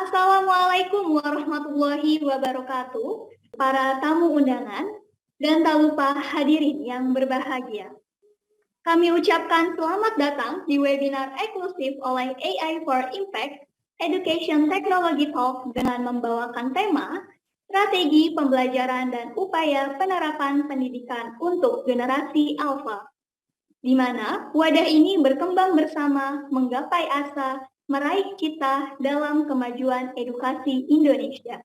Assalamualaikum warahmatullahi wabarakatuh, para tamu undangan, dan tak lupa hadirin yang berbahagia. Kami ucapkan selamat datang di webinar eksklusif oleh AI for Impact Education Technology Talk dengan membawakan tema Strategi Pembelajaran dan Upaya Penerapan Pendidikan untuk Generasi Alpha, di mana wadah ini berkembang bersama menggapai asa meraih cita dalam kemajuan edukasi Indonesia.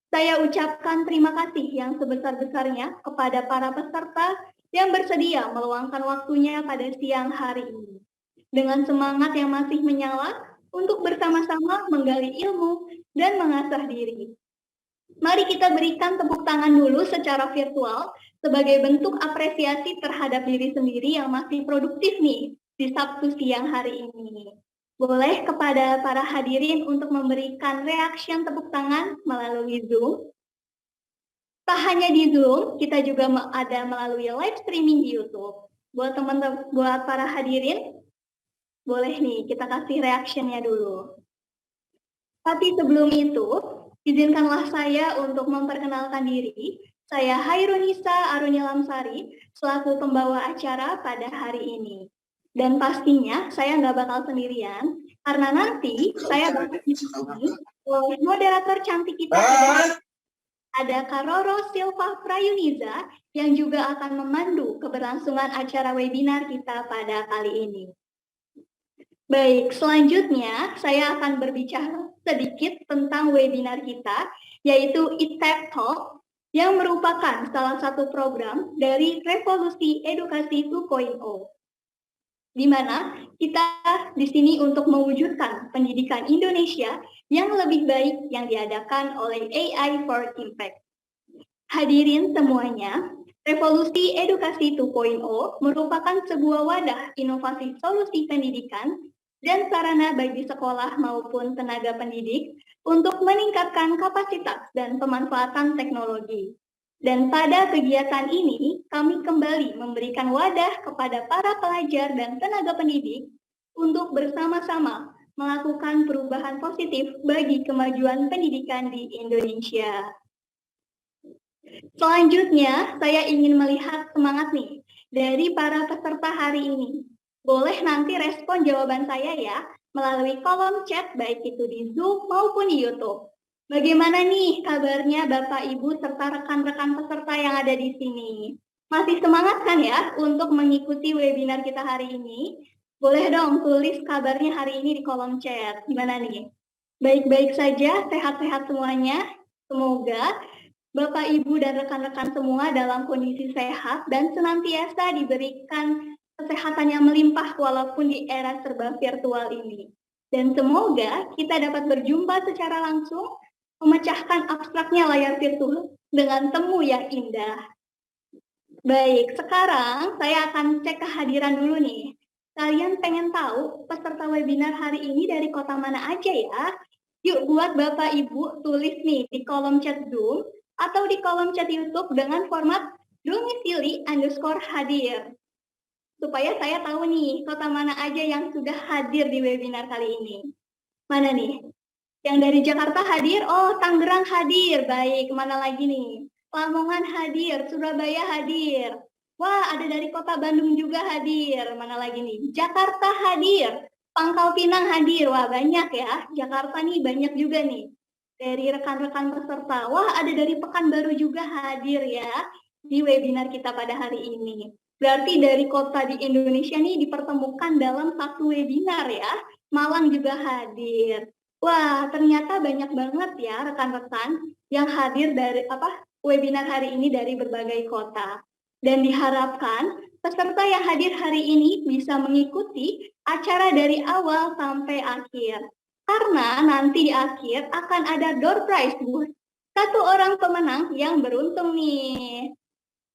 Saya ucapkan terima kasih yang sebesar-besarnya kepada para peserta yang bersedia meluangkan waktunya pada siang hari ini. Dengan semangat yang masih menyala untuk bersama-sama menggali ilmu dan mengasah diri. Mari kita berikan tepuk tangan dulu secara virtual sebagai bentuk apresiasi terhadap diri sendiri yang masih produktif nih di Sabtu siang hari ini. Boleh kepada para hadirin untuk memberikan reaction tepuk tangan melalui Zoom. Tak hanya di Zoom, kita juga ada melalui live streaming di YouTube. Buat teman-teman, buat para hadirin, boleh nih kita kasih reactionnya dulu. Tapi sebelum itu, izinkanlah saya untuk memperkenalkan diri. Saya Hairunisa Arunilamsari, selaku pembawa acara pada hari ini. Dan pastinya saya nggak bakal sendirian, karena nanti saya bakal ditemani oleh moderator cantik kita. Ada Karoro Silva Prayuniza yang juga akan memandu keberlangsungan acara webinar kita pada kali ini. Baik, selanjutnya saya akan berbicara sedikit tentang webinar kita, yaitu ITEP Talk, yang merupakan salah satu program dari Revolusi Edukasi 2.0, di mana kita di sini untuk mewujudkan pendidikan Indonesia yang lebih baik yang diadakan oleh AI for Impact. Hadirin semuanya, Revolusi Edukasi 2.0 merupakan sebuah wadah inovasi solusi pendidikan dan sarana bagi sekolah maupun tenaga pendidik untuk meningkatkan kapasitas dan pemanfaatan teknologi. Dan pada kegiatan ini, kami kembali memberikan wadah kepada para pelajar dan tenaga pendidik untuk bersama-sama melakukan perubahan positif bagi kemajuan pendidikan di Indonesia. Selanjutnya, saya ingin melihat semangat nih dari para peserta hari ini. Boleh nanti respon jawaban saya ya, melalui kolom chat baik itu di Zoom maupun di YouTube. Bagaimana nih kabarnya Bapak, Ibu, serta rekan-rekan peserta yang ada di sini? Masih semangat kan ya untuk mengikuti webinar kita hari ini? Boleh dong tulis kabarnya hari ini di kolom chat. Gimana nih? Baik-baik saja, sehat-sehat semuanya. Semoga Bapak, Ibu, dan rekan-rekan semua dalam kondisi sehat dan senantiasa diberikan kesehatan yang melimpah walaupun di era serba virtual ini. Dan semoga kita dapat berjumpa secara langsung, memecahkan abstraknya layar virtual dengan temu yang indah. Baik, sekarang saya akan cek kehadiran dulu nih. Kalian pengen tahu peserta webinar hari ini dari kota mana aja ya? Yuk buat Bapak Ibu tulis nih di kolom chat Zoom atau di kolom chat YouTube dengan format domisili_hadir. Supaya saya tahu nih kota mana aja yang sudah hadir di webinar kali ini. Mana nih? Yang dari Jakarta hadir? Oh, Tangerang hadir. Baik, mana lagi nih? Lamongan hadir, Surabaya hadir. Wah, ada dari kota Bandung juga hadir. Mana lagi nih? Jakarta hadir. Pangkal Pinang hadir. Wah, banyak ya. Jakarta nih banyak juga nih. Dari rekan-rekan peserta. Wah, ada dari Pekanbaru juga hadir ya di webinar kita pada hari ini. Berarti dari kota di Indonesia nih dipertemukan dalam satu webinar ya. Malang juga hadir. Wah, ternyata banyak banget ya rekan-rekan yang hadir dari webinar hari ini dari berbagai kota. Dan diharapkan peserta yang hadir hari ini bisa mengikuti acara dari awal sampai akhir. Karena nanti di akhir akan ada door prize buat satu orang pemenang yang beruntung nih.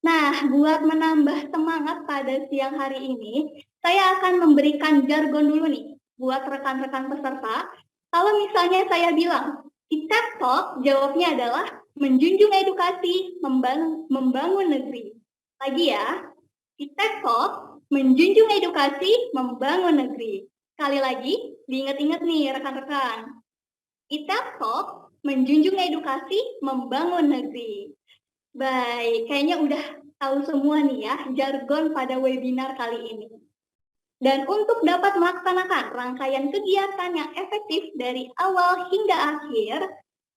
Nah, buat menambah semangat pada siang hari ini, saya akan memberikan jargon dulu nih buat rekan-rekan peserta. Kalau misalnya saya bilang, ITEP Talk, jawabnya adalah menjunjung edukasi, membangun negeri. Lagi ya, ITEP Talk, menjunjung edukasi, membangun negeri. Sekali lagi, diingat-ingat nih rekan-rekan. ITEP Talk, menjunjung edukasi, membangun negeri. Baik, kayaknya udah tahu semua nih ya jargon pada webinar kali ini. Dan untuk dapat melaksanakan rangkaian kegiatan yang efektif dari awal hingga akhir,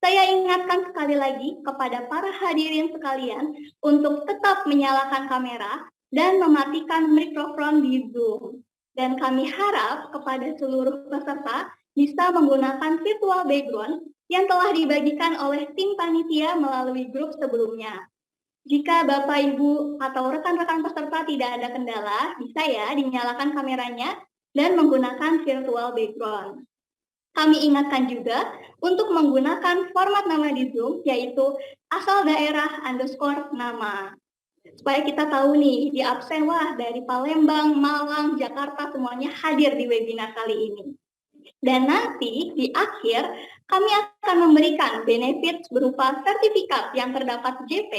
saya ingatkan sekali lagi kepada para hadirin sekalian untuk tetap menyalakan kamera dan mematikan mikrofon di Zoom. Dan kami harap kepada seluruh peserta bisa menggunakan virtual background yang telah dibagikan oleh tim panitia melalui grup sebelumnya. Jika Bapak, Ibu, atau rekan-rekan peserta tidak ada kendala, bisa ya dinyalakan kameranya dan menggunakan virtual background. Kami ingatkan juga untuk menggunakan format nama di Zoom, yaitu asal daerah _ nama. Supaya kita tahu nih, di absen wah dari Palembang, Malang, Jakarta semuanya hadir di webinar kali ini. Dan nanti di akhir kami akan memberikan benefit berupa sertifikat yang terdapat JP,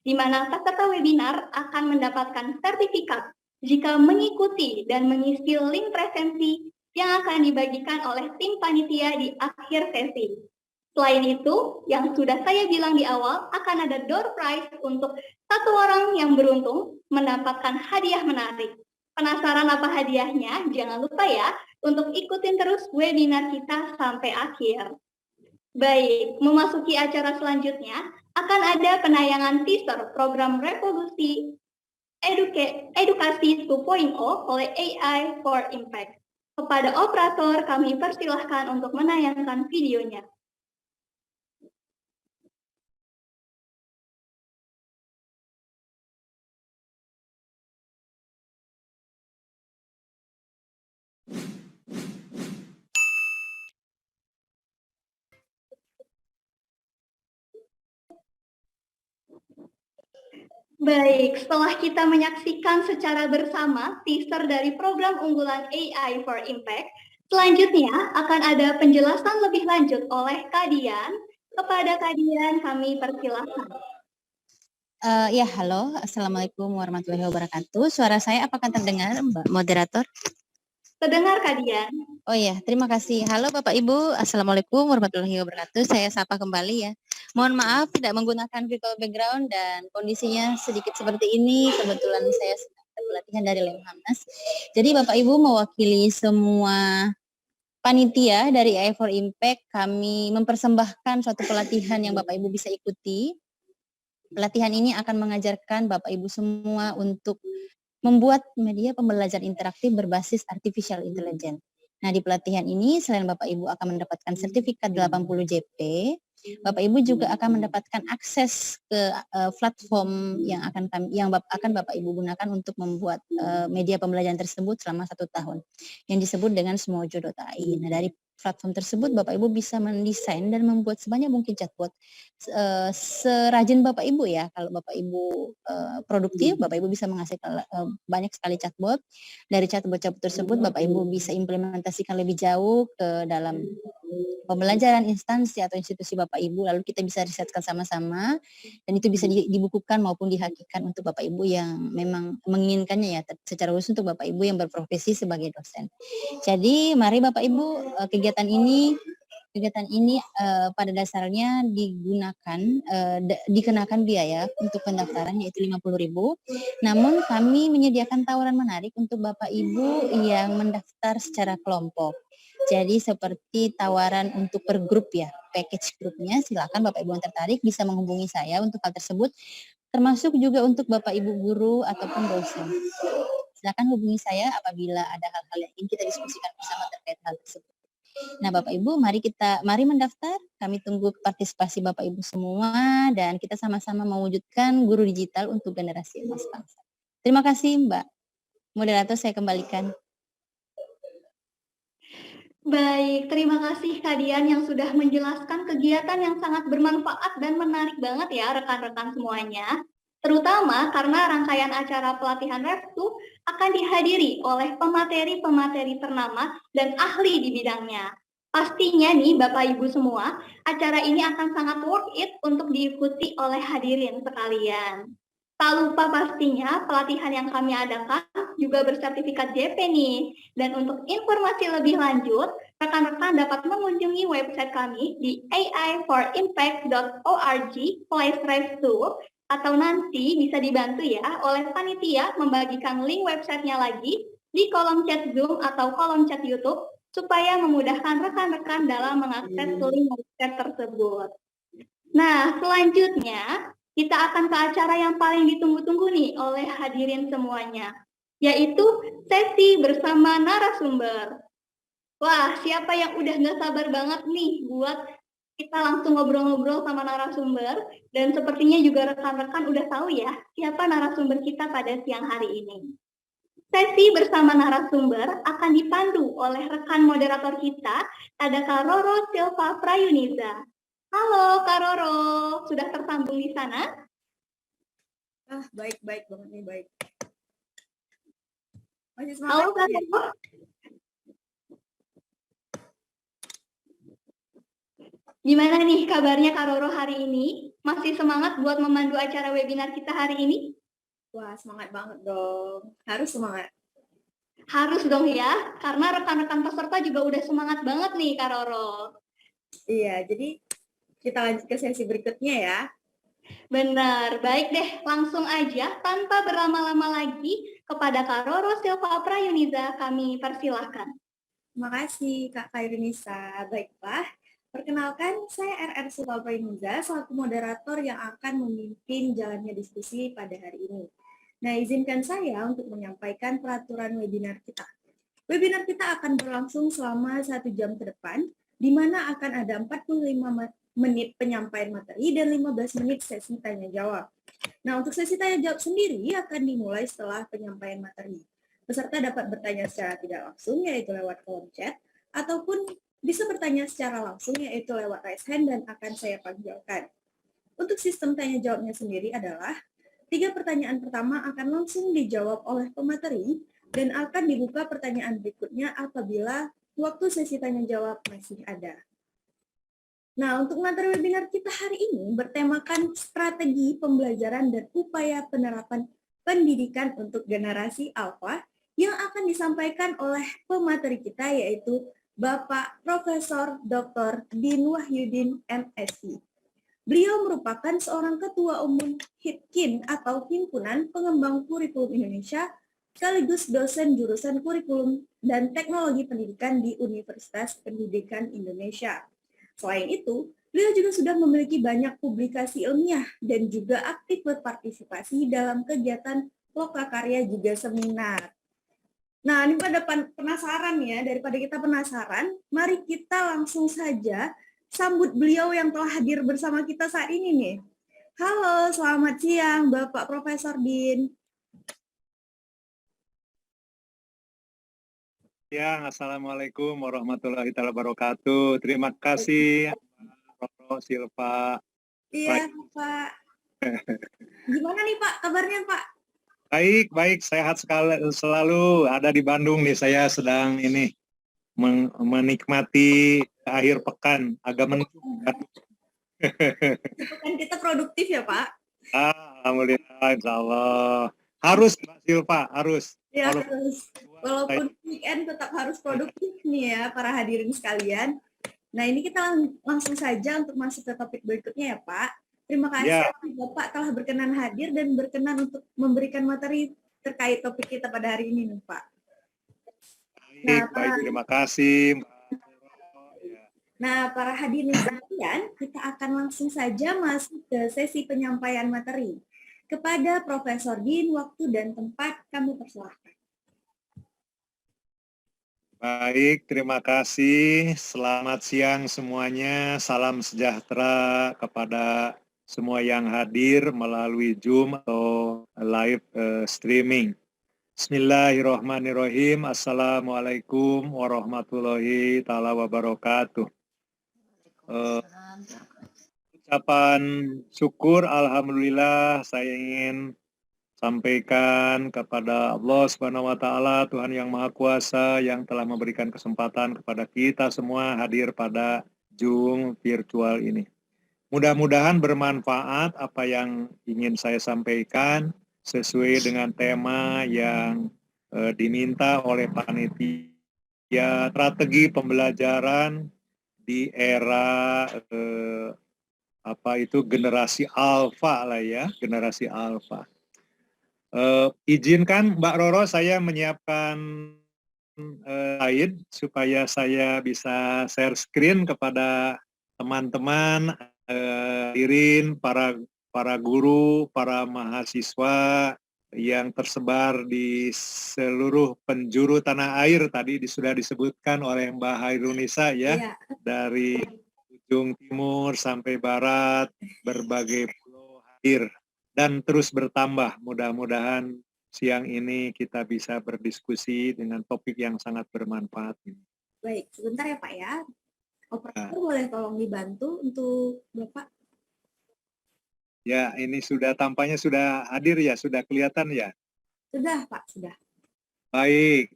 di mana peserta webinar akan mendapatkan sertifikat jika mengikuti dan mengisi link presensi yang akan dibagikan oleh tim panitia di akhir sesi. Selain itu, yang sudah saya bilang di awal, akan ada door prize untuk satu orang yang beruntung mendapatkan hadiah menarik. Penasaran apa hadiahnya? Jangan lupa ya, untuk ikutin terus webinar kita sampai akhir. Baik, memasuki acara selanjutnya, akan ada penayangan teaser program Revolusi Edukasi 2.0 oleh AI for Impact. Kepada operator, kami persilahkan untuk menayangkan videonya. Baik, setelah kita menyaksikan secara bersama teaser dari program unggulan AI for Impact, selanjutnya akan ada penjelasan lebih lanjut oleh Kak Dian. Kepada Kak Dian, kami persilahkan. Ya, halo. Assalamualaikum warahmatullahi wabarakatuh. Suara saya apakah terdengar, Mbak Moderator? Terdengar, Kak Dian. Oh ya, terima kasih. Halo Bapak Ibu, Assalamualaikum warahmatullahi wabarakatuh. Saya sapa kembali ya. Mohon maaf tidak menggunakan virtual background dan kondisinya sedikit seperti ini. Kebetulan saya sedang ada pelatihan dari Lemhanas. Jadi Bapak Ibu mewakili semua panitia dari AI for Impact, kami mempersembahkan suatu pelatihan yang Bapak Ibu bisa ikuti. Pelatihan ini akan mengajarkan Bapak Ibu semua untuk membuat media pembelajaran interaktif berbasis artificial intelligence. Nah, di pelatihan ini selain Bapak Ibu akan mendapatkan sertifikat 80 JP, Bapak Ibu juga akan mendapatkan akses ke platform yang akan Bapak Ibu gunakan untuk membuat media pembelajaran tersebut selama 1 tahun yang disebut dengan smojo.ai. Nah, dari platform tersebut Bapak Ibu bisa mendesain dan membuat sebanyak mungkin chatbot serajin Bapak Ibu ya. Kalau Bapak Ibu produktif, Bapak Ibu bisa menghasilkan banyak sekali chatbot. Dari chatbot tersebut Bapak Ibu bisa implementasikan lebih jauh ke dalam pembelajaran instansi atau institusi Bapak Ibu, lalu kita bisa risetkan sama-sama dan itu bisa dibukukan maupun dihakikan untuk Bapak Ibu yang memang menginginkannya ya, secara khusus untuk Bapak Ibu yang berprofesi sebagai dosen. Jadi mari Bapak Ibu, kegiatan ini pada dasarnya dikenakan biaya untuk pendaftaran yaitu 50.000. Namun kami menyediakan tawaran menarik untuk Bapak Ibu yang mendaftar secara kelompok. Jadi seperti tawaran untuk per grup ya, package grupnya, silakan Bapak Ibu yang tertarik bisa menghubungi saya untuk hal tersebut, termasuk juga untuk Bapak Ibu guru ataupun dosen. Silakan hubungi saya apabila ada hal-hal yang ingin kita diskusikan bersama terkait hal tersebut. Nah, Bapak Ibu, mari mendaftar. Kami tunggu partisipasi Bapak Ibu semua dan kita sama-sama mewujudkan guru digital untuk generasi emas bangsa. Terima kasih, Mbak Moderator, saya kembalikan. Baik, terima kasih Kak Dian yang sudah menjelaskan kegiatan yang sangat bermanfaat dan menarik banget ya rekan-rekan semuanya. Terutama karena rangkaian acara pelatihan Revtu akan dihadiri oleh pemateri-pemateri ternama dan ahli di bidangnya. Pastinya nih Bapak Ibu semua, acara ini akan sangat worth it untuk diikuti oleh hadirin sekalian. Tak lupa pastinya pelatihan yang kami adakan juga bersertifikat JP nih. Dan untuk informasi lebih lanjut, rekan-rekan dapat mengunjungi website kami di ai4impact.org/2 atau nanti bisa dibantu ya oleh panitia membagikan link websitenya lagi di kolom chat Zoom atau kolom chat YouTube supaya memudahkan rekan-rekan dalam mengakses link website tersebut. Nah, selanjutnya kita akan ke acara yang paling ditunggu-tunggu nih oleh hadirin semuanya, yaitu sesi bersama narasumber. Wah, siapa yang udah nggak sabar banget nih buat kita langsung ngobrol-ngobrol sama narasumber, dan sepertinya juga rekan-rekan udah tahu ya siapa narasumber kita pada siang hari ini. Sesi bersama narasumber akan dipandu oleh rekan moderator kita, ada Kak Roro Silva Prayuniza. Halo Kak Roro, sudah tersambung di sana? Baik banget nih, baik. Masih Halo semangat Kak ya? Roro. Gimana nih kabarnya Kak Roro hari ini? Masih semangat buat memandu acara webinar kita hari ini? Wah, semangat banget dong. Harus semangat. Harus dong ya, karena rekan-rekan peserta juga udah semangat banget nih Kak Roro. Iya, jadi kita lanjut ke sesi berikutnya ya. Benar, baik deh, langsung aja tanpa berlama-lama lagi kepada Kak Roro Silva Prayuniza kami persilahkan. Terima kasih Kak Khairunisa. Baiklah, perkenalkan saya RR Silva Prayuniza, selaku moderator yang akan memimpin jalannya diskusi pada hari ini. Nah, izinkan saya untuk menyampaikan peraturan webinar kita. Webinar kita akan berlangsung selama 1 jam ke depan, di mana akan ada 45 menit penyampaian materi dan 15 menit sesi tanya-jawab. Nah, untuk sesi tanya-jawab sendiri akan dimulai setelah penyampaian materi. Peserta dapat bertanya secara tidak langsung, yaitu lewat kolom chat, ataupun bisa bertanya secara langsung, yaitu lewat raise hand dan akan saya panggilkan. Untuk sistem tanya-jawabnya sendiri adalah 3 pertanyaan pertama akan langsung dijawab oleh pemateri, dan akan dibuka pertanyaan berikutnya apabila waktu sesi tanya-jawab masih ada. Nah, untuk materi webinar kita hari ini bertemakan strategi pembelajaran dan upaya penerapan pendidikan untuk generasi alfa yang akan disampaikan oleh pemateri kita, yaitu Bapak Profesor Dr. Din Wahyudin, MSI. Beliau merupakan seorang ketua umum HIPKIN atau Himpunan Pengembang Kurikulum Indonesia, sekaligus dosen jurusan kurikulum dan teknologi pendidikan di Universitas Pendidikan Indonesia. Selain itu, beliau juga sudah memiliki banyak publikasi ilmiah dan juga aktif berpartisipasi dalam kegiatan lokakarya juga seminar. Nah, ini pada penasaran ya, daripada kita penasaran, mari kita langsung saja sambut beliau yang telah hadir bersama kita saat ini nih. Halo, selamat siang Bapak Profesor Din. Ya, Assalamualaikum warahmatullahi wabarakatuh. Terima kasih, Roro Silva. Iya, Pak. Gimana nih Pak, kabarnya Pak? Baik, sehat sekali, selalu ada di Bandung nih. Saya sedang ini menikmati akhir pekan, agak menentukan. Pekan kita produktif ya Pak? Alhamdulillah, insya Allah. Harus, Mbak Silva, harus. Ya, harus. Walaupun weekend tetap harus produktif nih ya para hadirin sekalian. Nah, ini kita langsung saja untuk masuk ke topik berikutnya ya Pak. Terima kasih Bapak telah berkenan hadir dan berkenan untuk memberikan materi terkait topik kita pada hari ini nih Pak. Baik, terima kasih. Nah, para hadirin sekalian, kita akan langsung saja masuk ke sesi penyampaian materi. Kepada Profesor Din, waktu dan tempat kami persilahkan. Baik, terima kasih. Selamat siang semuanya. Salam sejahtera kepada semua yang hadir melalui Zoom atau live streaming. Bismillahirrahmanirrahim. Assalamualaikum warahmatullahi taala wabarakatuh. Ucapan syukur, alhamdulillah, saya ingin sampaikan kepada Allah Subhanahu wa taala, Tuhan yang Maha Kuasa yang telah memberikan kesempatan kepada kita semua hadir pada Zoom virtual ini. Mudah-mudahan bermanfaat apa yang ingin saya sampaikan sesuai dengan tema yang diminta oleh panitia ya strategi pembelajaran di era generasi alfa lah ya, generasi alfa. Izinkan Mbak Roro saya menyiapkan slide supaya saya bisa share screen kepada teman-teman, hadirin, para guru, para mahasiswa yang tersebar di seluruh penjuru tanah air. Tadi sudah disebutkan oleh Mbak Hairunisa ya, Iya. dari ujung timur sampai barat, berbagai pulau hadir dan terus bertambah. Mudah-mudahan siang ini kita bisa berdiskusi dengan topik yang sangat bermanfaat. Baik, sebentar ya Pak ya. Operator boleh tolong dibantu untuk Bapak? Ya, ini tampaknya sudah hadir ya, sudah kelihatan ya? Sudah Pak, sudah. Baik.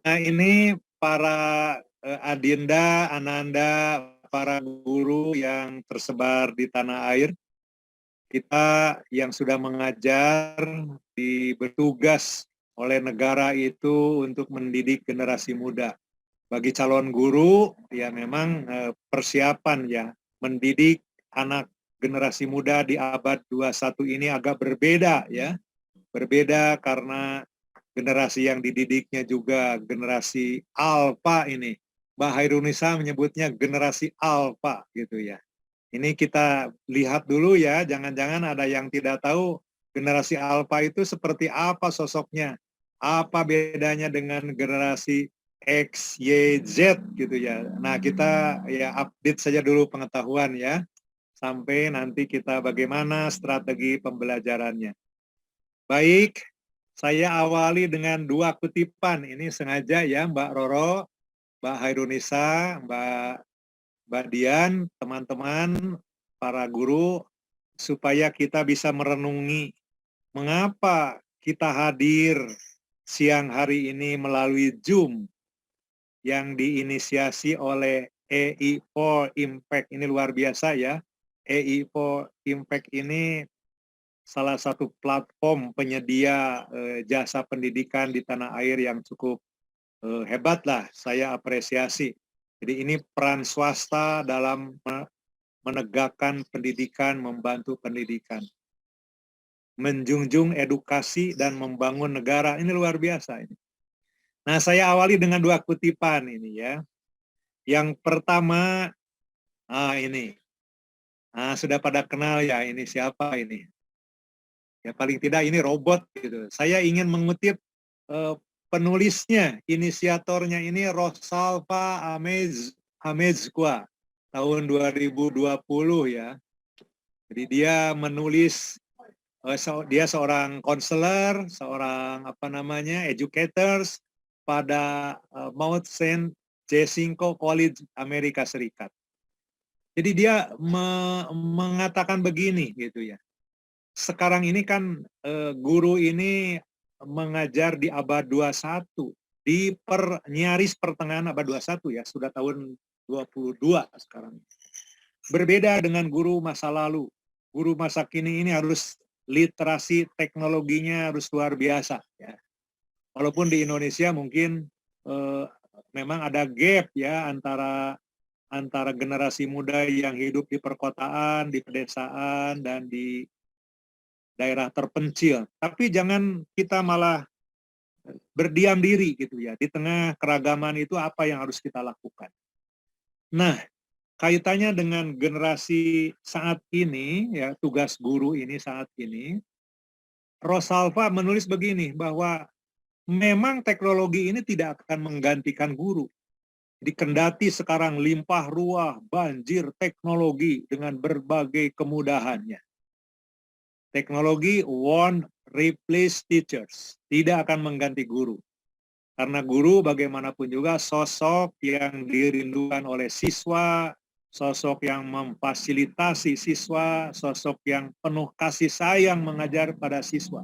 Nah, ini para adinda, ananda, para guru yang tersebar di tanah air. Kita yang sudah mengajar, bertugas oleh negara itu untuk mendidik generasi muda. Bagi calon guru, ya memang persiapan ya, mendidik anak generasi muda di abad 21 ini agak berbeda ya. Berbeda karena generasi yang dididiknya juga generasi alfa ini. Mbak Hairunisa menyebutnya generasi alfa gitu ya. Ini kita lihat dulu ya, jangan-jangan ada yang tidak tahu generasi alfa itu seperti apa sosoknya. Apa bedanya dengan generasi X, Y, Z gitu ya. Nah, kita ya update saja dulu pengetahuan ya. Sampai nanti kita bagaimana strategi pembelajarannya. Baik, saya awali dengan 2 kutipan. Ini sengaja ya Mbak Roro, Mbak Hairunisa, Mbak Dian, teman-teman, para guru, supaya kita bisa merenungi mengapa kita hadir siang hari ini melalui Zoom yang diinisiasi oleh EI4 Impact. Ini luar biasa ya. EI4 Impact ini salah satu platform penyedia jasa pendidikan di tanah air yang cukup hebat lah, saya apresiasi. Jadi ini peran swasta dalam menegakkan pendidikan, membantu pendidikan. Menjunjung edukasi dan membangun negara, ini luar biasa. Ini. Nah, saya awali dengan 2 kutipan ini ya. Yang pertama, ini. Sudah pada kenal ya, ini siapa ini? Ya paling tidak ini robot gitu. Saya ingin mengutip penulisnya, inisiatornya ini Rosalva Amezcua tahun 2020 ya. Jadi dia menulis, dia seorang konselor, seorang educators pada Mount St. Jacinto College Amerika Serikat. Jadi dia mengatakan begini gitu ya. Sekarang ini kan guru ini mengajar di abad 21, di nyaris pertengahan abad 21 ya, sudah tahun 22 sekarang. Berbeda dengan guru masa lalu. Guru masa kini ini harus literasi teknologinya harus luar biasa ya. Walaupun di Indonesia mungkin memang ada gap ya antara generasi muda yang hidup di perkotaan, di pedesaan, dan di daerah terpencil. Tapi jangan kita malah berdiam diri gitu ya. Di tengah keragaman itu apa yang harus kita lakukan. Nah, kaitannya dengan generasi saat ini, ya tugas guru ini saat ini, Rosalva menulis begini, bahwa memang teknologi ini tidak akan menggantikan guru. Jadi kendati sekarang limpah ruah, banjir teknologi dengan berbagai kemudahannya. Teknologi won't replace teachers, tidak akan mengganti guru. Karena guru bagaimanapun juga sosok yang dirindukan oleh siswa, sosok yang memfasilitasi siswa, sosok yang penuh kasih sayang mengajar pada siswa.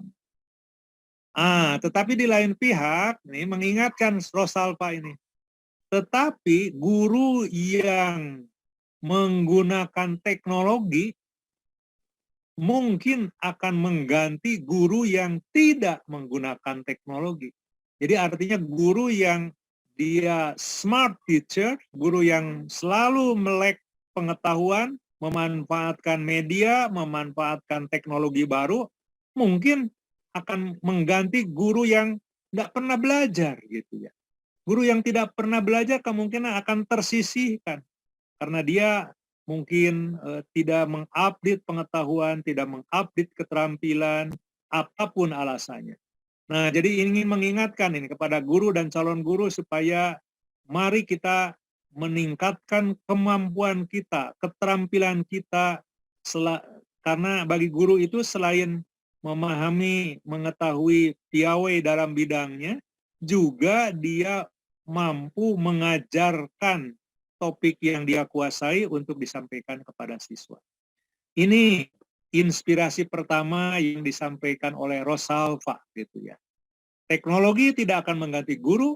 Tetapi di lain pihak, nih mengingatkan Rosalva ini, tetapi guru yang menggunakan teknologi mungkin akan mengganti guru yang tidak menggunakan teknologi. Jadi artinya guru yang dia smart teacher, guru yang selalu melek pengetahuan, memanfaatkan media, memanfaatkan teknologi baru, mungkin akan mengganti guru yang nggak pernah belajar gitu ya. Guru yang tidak pernah belajar kemungkinan akan tersisihkan karena dia mungkin tidak mengupdate pengetahuan, tidak mengupdate keterampilan, apapun alasannya. Nah, jadi ingin mengingatkan ini kepada guru dan calon guru supaya mari kita meningkatkan kemampuan kita, keterampilan kita, karena bagi guru itu selain memahami, mengetahui piawai dalam bidangnya, juga dia mampu mengajarkan topik yang dia kuasai untuk disampaikan kepada siswa. Ini inspirasi pertama yang disampaikan oleh Rosalva gitu ya. Teknologi tidak akan mengganti guru,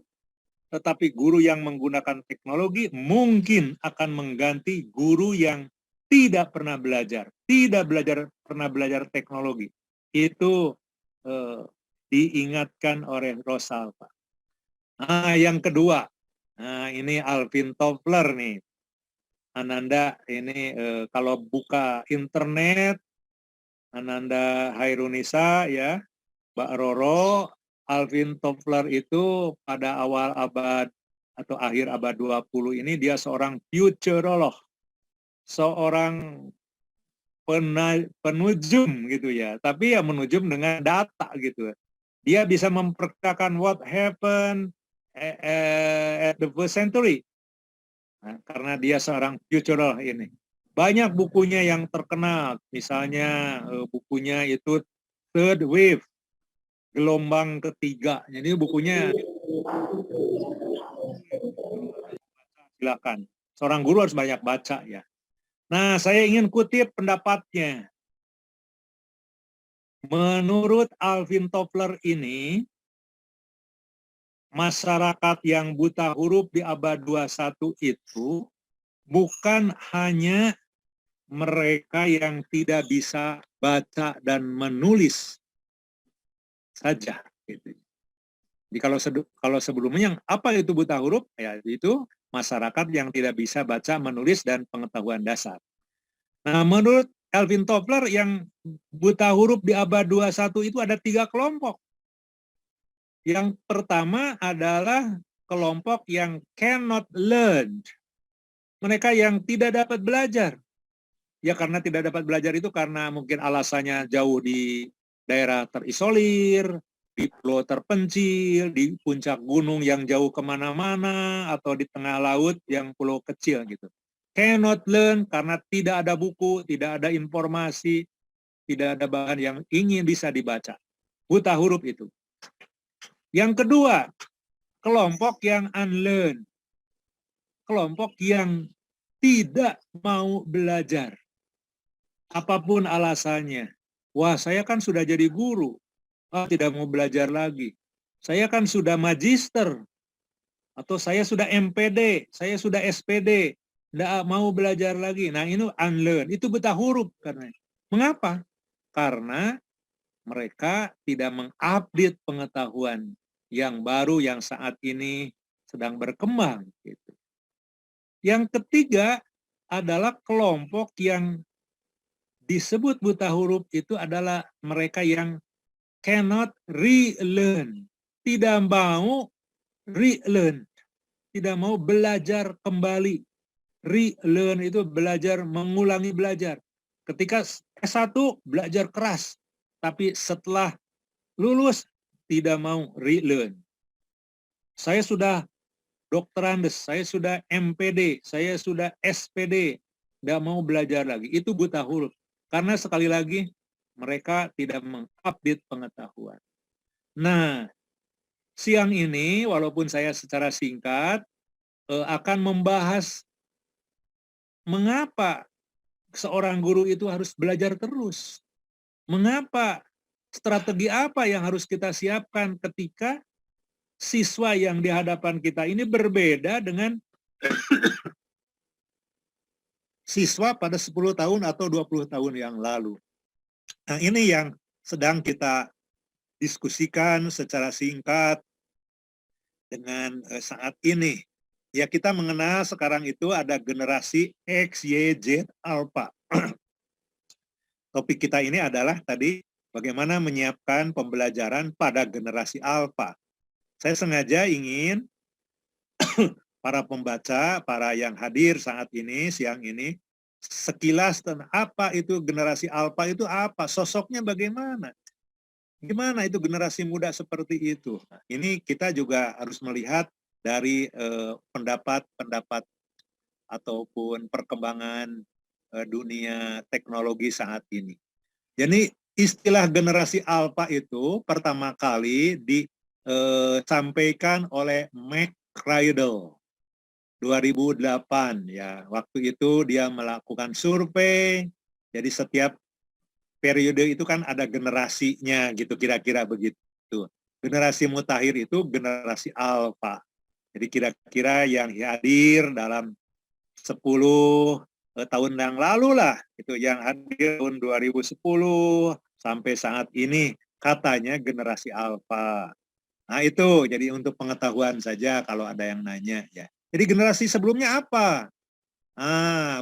tetapi guru yang menggunakan teknologi mungkin akan mengganti guru yang tidak pernah belajar, pernah belajar teknologi. Itu diingatkan oleh Rosalva. Nah, yang kedua, nah ini Alvin Toffler nih. Ananda ini kalau buka internet, Ananda Hairunisa ya, Mbak Roro, Alvin Toffler itu pada awal abad atau akhir abad 20 ini dia seorang futurolog, seorang penujum gitu ya, tapi ya menujum dengan data gitu. Dia bisa memperkirakan what happened at the first century. Nah, karena dia seorang futurolog ini. Banyak bukunya yang terkenal, misalnya bukunya itu Third Wave, gelombang ketiga. Jadi bukunya silakan. Seorang guru harus banyak baca ya. Nah, saya ingin kutip pendapatnya. Menurut Alvin Toffler ini, masyarakat yang buta huruf di abad 21 itu bukan hanya mereka yang tidak bisa baca dan menulis saja. Gitu. Jadi kalau sebelumnya apa itu buta huruf? Ya itu masyarakat yang tidak bisa baca, menulis dan pengetahuan dasar. Nah, menurut Alvin Toffler yang buta huruf di abad 21 itu ada 3 kelompok. Yang pertama adalah kelompok yang cannot learn. Mereka yang tidak dapat belajar. Ya karena tidak dapat belajar itu karena mungkin alasannya jauh di daerah terisolir, di pulau terpencil, di puncak gunung yang jauh kemana-mana, atau di tengah laut yang pulau kecil gitu. Cannot learn karena tidak ada buku, tidak ada informasi, tidak ada bahan yang ingin bisa dibaca. Buta huruf itu. Yang kedua, kelompok yang unlearn. Kelompok yang tidak mau belajar. Apapun alasannya. Wah, saya kan sudah jadi guru. Tidak mau belajar lagi. Saya kan sudah magister. Atau saya sudah MPD, saya sudah SPD. Tidak mau belajar lagi. Nah, ini unlearn. Itu buta huruf. Mengapa? Karena mereka tidak mengupdate pengetahuan yang baru yang saat ini sedang berkembang. Gitu. Yang ketiga adalah kelompok yang disebut buta huruf itu adalah mereka yang cannot relearn, tidak mau relearn, tidak mau belajar kembali. Relearn itu belajar, mengulangi belajar. Ketika S1 belajar keras, tapi setelah lulus tidak mau relearn. Saya sudah dokterandes, saya sudah MPD, saya sudah SPD, tidak mau belajar lagi. Itu buta huruf. Karena sekali lagi, mereka tidak mengupdate pengetahuan. Nah, siang ini, walaupun saya secara singkat, akan membahas mengapa seorang guru itu harus belajar terus. Mengapa, strategi apa yang harus kita siapkan ketika siswa yang di hadapan kita ini berbeda dengan siswa pada 10 tahun atau 20 tahun yang lalu. Nah, ini yang sedang kita diskusikan secara singkat. dengan saat ini. Ya, kita mengenal sekarang itu ada generasi X, Y, Z, Alpha. Topik kita ini adalah tadi bagaimana menyiapkan pembelajaran pada generasi Alpha. Saya sengaja ingin para pembaca, para yang hadir saat ini, siang ini, sekilas tentang apa itu generasi Alpha itu apa, sosoknya bagaimana. Gimana itu generasi muda seperti itu. Nah, ini kita juga harus melihat dari pendapat-pendapat ataupun perkembangan dunia teknologi saat ini. Jadi istilah generasi Alpha itu pertama kali disampaikan oleh McCradle 2008 ya. Waktu itu dia melakukan survei. Jadi setiap periode itu kan ada generasinya gitu, kira-kira begitu. Generasi mutakhir itu generasi Alpha. Jadi kira-kira yang hadir dalam 10 tahun yang lalu lah, itu yang hadir tahun 2010 sampai saat ini katanya generasi Alpha. Nah itu jadi untuk pengetahuan saja kalau ada yang nanya ya. Jadi generasi sebelumnya apa?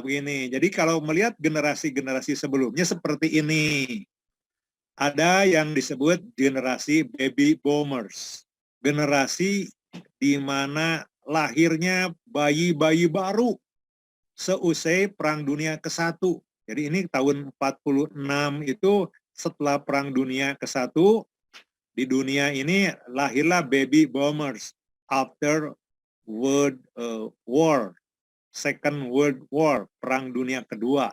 Begini. Jadi kalau melihat generasi-generasi sebelumnya seperti ini. Ada yang disebut generasi baby boomers. Generasi di mana lahirnya bayi-bayi baru seusai Perang Dunia ke-1. Jadi ini tahun 46 itu setelah Perang Dunia ke-1, di dunia ini lahirlah baby boomers after World War, Second World War, Perang Dunia Kedua.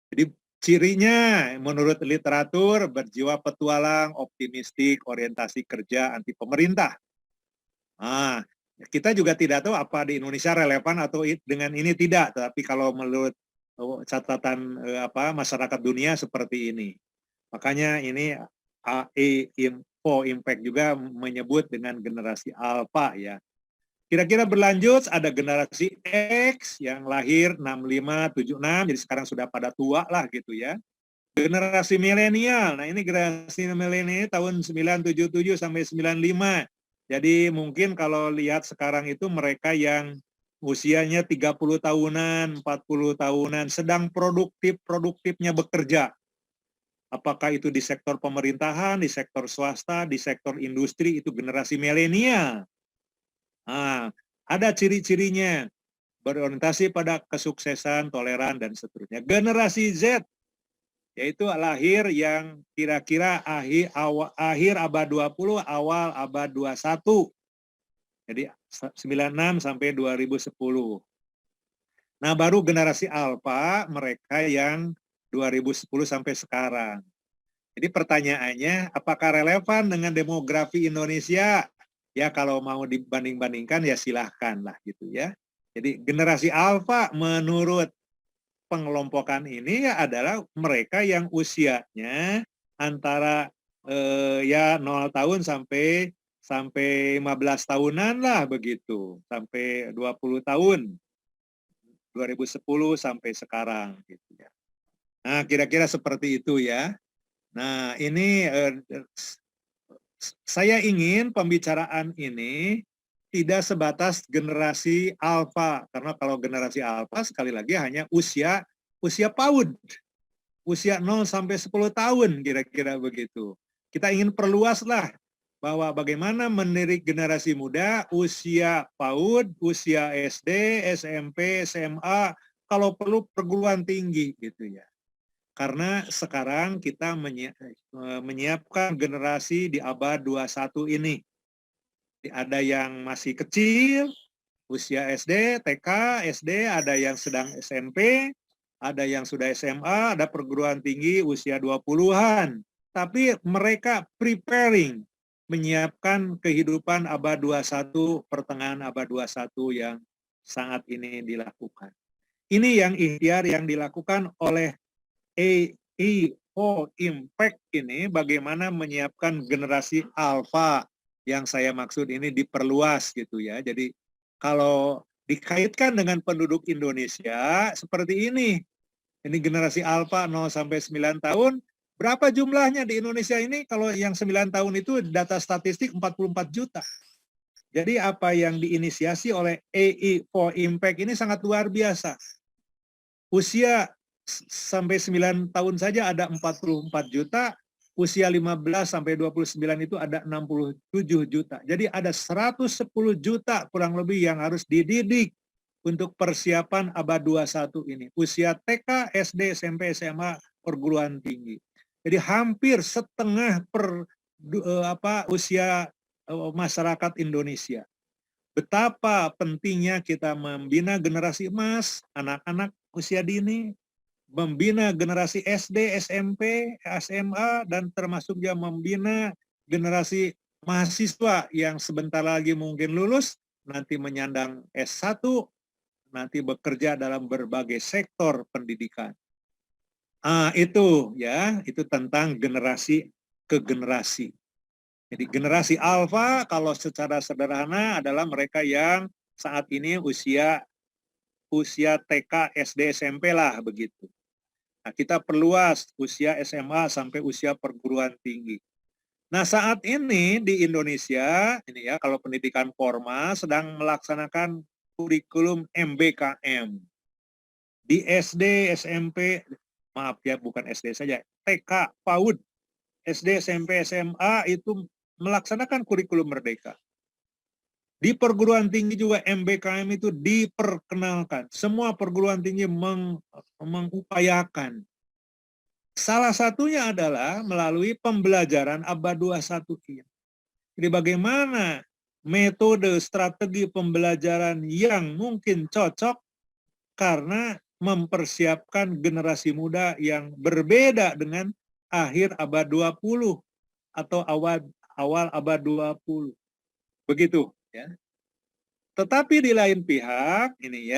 Jadi cirinya menurut literatur berjiwa petualang, optimistik, orientasi kerja, anti pemerintah. Kita juga tidak tahu apa di Indonesia relevan atau dengan ini tidak, tapi kalau menurut catatan masyarakat dunia seperti ini. Makanya ini AE Info Impact juga menyebut dengan generasi Alpha ya. Kira-kira berlanjut ada generasi X yang lahir 65, 76, jadi sekarang sudah pada tua lah gitu ya. Generasi milenial, nah ini generasi milenial tahun 977 sampai 95. Jadi mungkin kalau lihat sekarang itu mereka yang usianya 30 tahunan, 40 tahunan, sedang produktifnya bekerja. Apakah itu di sektor pemerintahan, di sektor swasta, di sektor industri, itu generasi milenial. Ada ciri-cirinya, berorientasi pada kesuksesan, toleran, dan seterusnya. Generasi Z, yaitu lahir yang kira-kira akhir abad 20, awal abad 21. Jadi 96 sampai 2010. Nah, baru generasi Alpha, mereka yang 2010 sampai sekarang. Jadi pertanyaannya, apakah relevan dengan demografi Indonesia? Ya kalau mau dibanding-bandingkan ya silahkan lah gitu ya. Jadi generasi Alpha menurut pengelompokan ini ya adalah mereka yang usianya antara 0 tahun sampai 15 tahunan lah begitu, sampai 20 tahun. 2010 sampai sekarang gitu ya. Nah, kira-kira seperti itu ya. Nah, ini saya ingin pembicaraan ini tidak sebatas generasi Alpha, karena kalau generasi Alpha sekali lagi hanya usia PAUD, usia 0 sampai 10 tahun kira-kira begitu. Kita ingin perluaslah bahwa bagaimana mendidik generasi muda usia PAUD, usia SD, SMP, SMA, kalau perlu perguruan tinggi gitu ya. Karena sekarang kita menyiapkan generasi di abad 21 ini. Ada yang masih kecil, usia SD, TK, SD, ada yang sedang SMP, ada yang sudah SMA, ada perguruan tinggi usia 20-an. Tapi mereka preparing, menyiapkan kehidupan abad 21, pertengahan abad 21 yang saat ini dilakukan. Ini yang ikhtiar yang dilakukan oleh AEO Impact ini, bagaimana menyiapkan generasi Alpha yang saya maksud ini diperluas gitu ya. Jadi kalau dikaitkan dengan penduduk Indonesia seperti ini generasi Alpha 0 sampai 9 tahun, berapa jumlahnya di Indonesia ini? Kalau yang 9 tahun itu data statistik 44 juta. Jadi apa yang diinisiasi oleh AI for Impact ini sangat luar biasa. Usia sampai 9 tahun saja ada 44 juta, usia 15 sampai 29 itu ada 67 juta. Jadi ada 110 juta kurang lebih yang harus dididik untuk persiapan abad 21 ini. Usia TK, SD, SMP, SMA, perguruan tinggi. Jadi hampir setengah usia masyarakat Indonesia. Betapa pentingnya kita membina generasi emas, anak-anak usia dini, membina generasi SD, SMP, SMA, dan termasuk juga membina generasi mahasiswa yang sebentar lagi mungkin lulus, nanti menyandang S1, nanti bekerja dalam berbagai sektor pendidikan. Itu ya, itu tentang generasi ke generasi. Jadi generasi alfa kalau secara sederhana adalah mereka yang saat ini usia TK, SD, SMP lah begitu. Nah, kita perluas usia SMA sampai usia perguruan tinggi. Nah, saat ini di Indonesia ini ya kalau pendidikan formal sedang melaksanakan kurikulum MBKM. Di SD, SMP, maaf ya bukan SD saja, TK, PAUD, SD, SMP, SMA itu melaksanakan kurikulum merdeka. Di perguruan tinggi juga MBKM itu diperkenalkan. Semua perguruan tinggi mengupayakan. Salah satunya adalah melalui pembelajaran abad 21 ini. Jadi bagaimana metode strategi pembelajaran yang mungkin cocok karena mempersiapkan generasi muda yang berbeda dengan akhir abad 20 atau awal abad 20. Begitu ya. Tetapi di lain pihak ini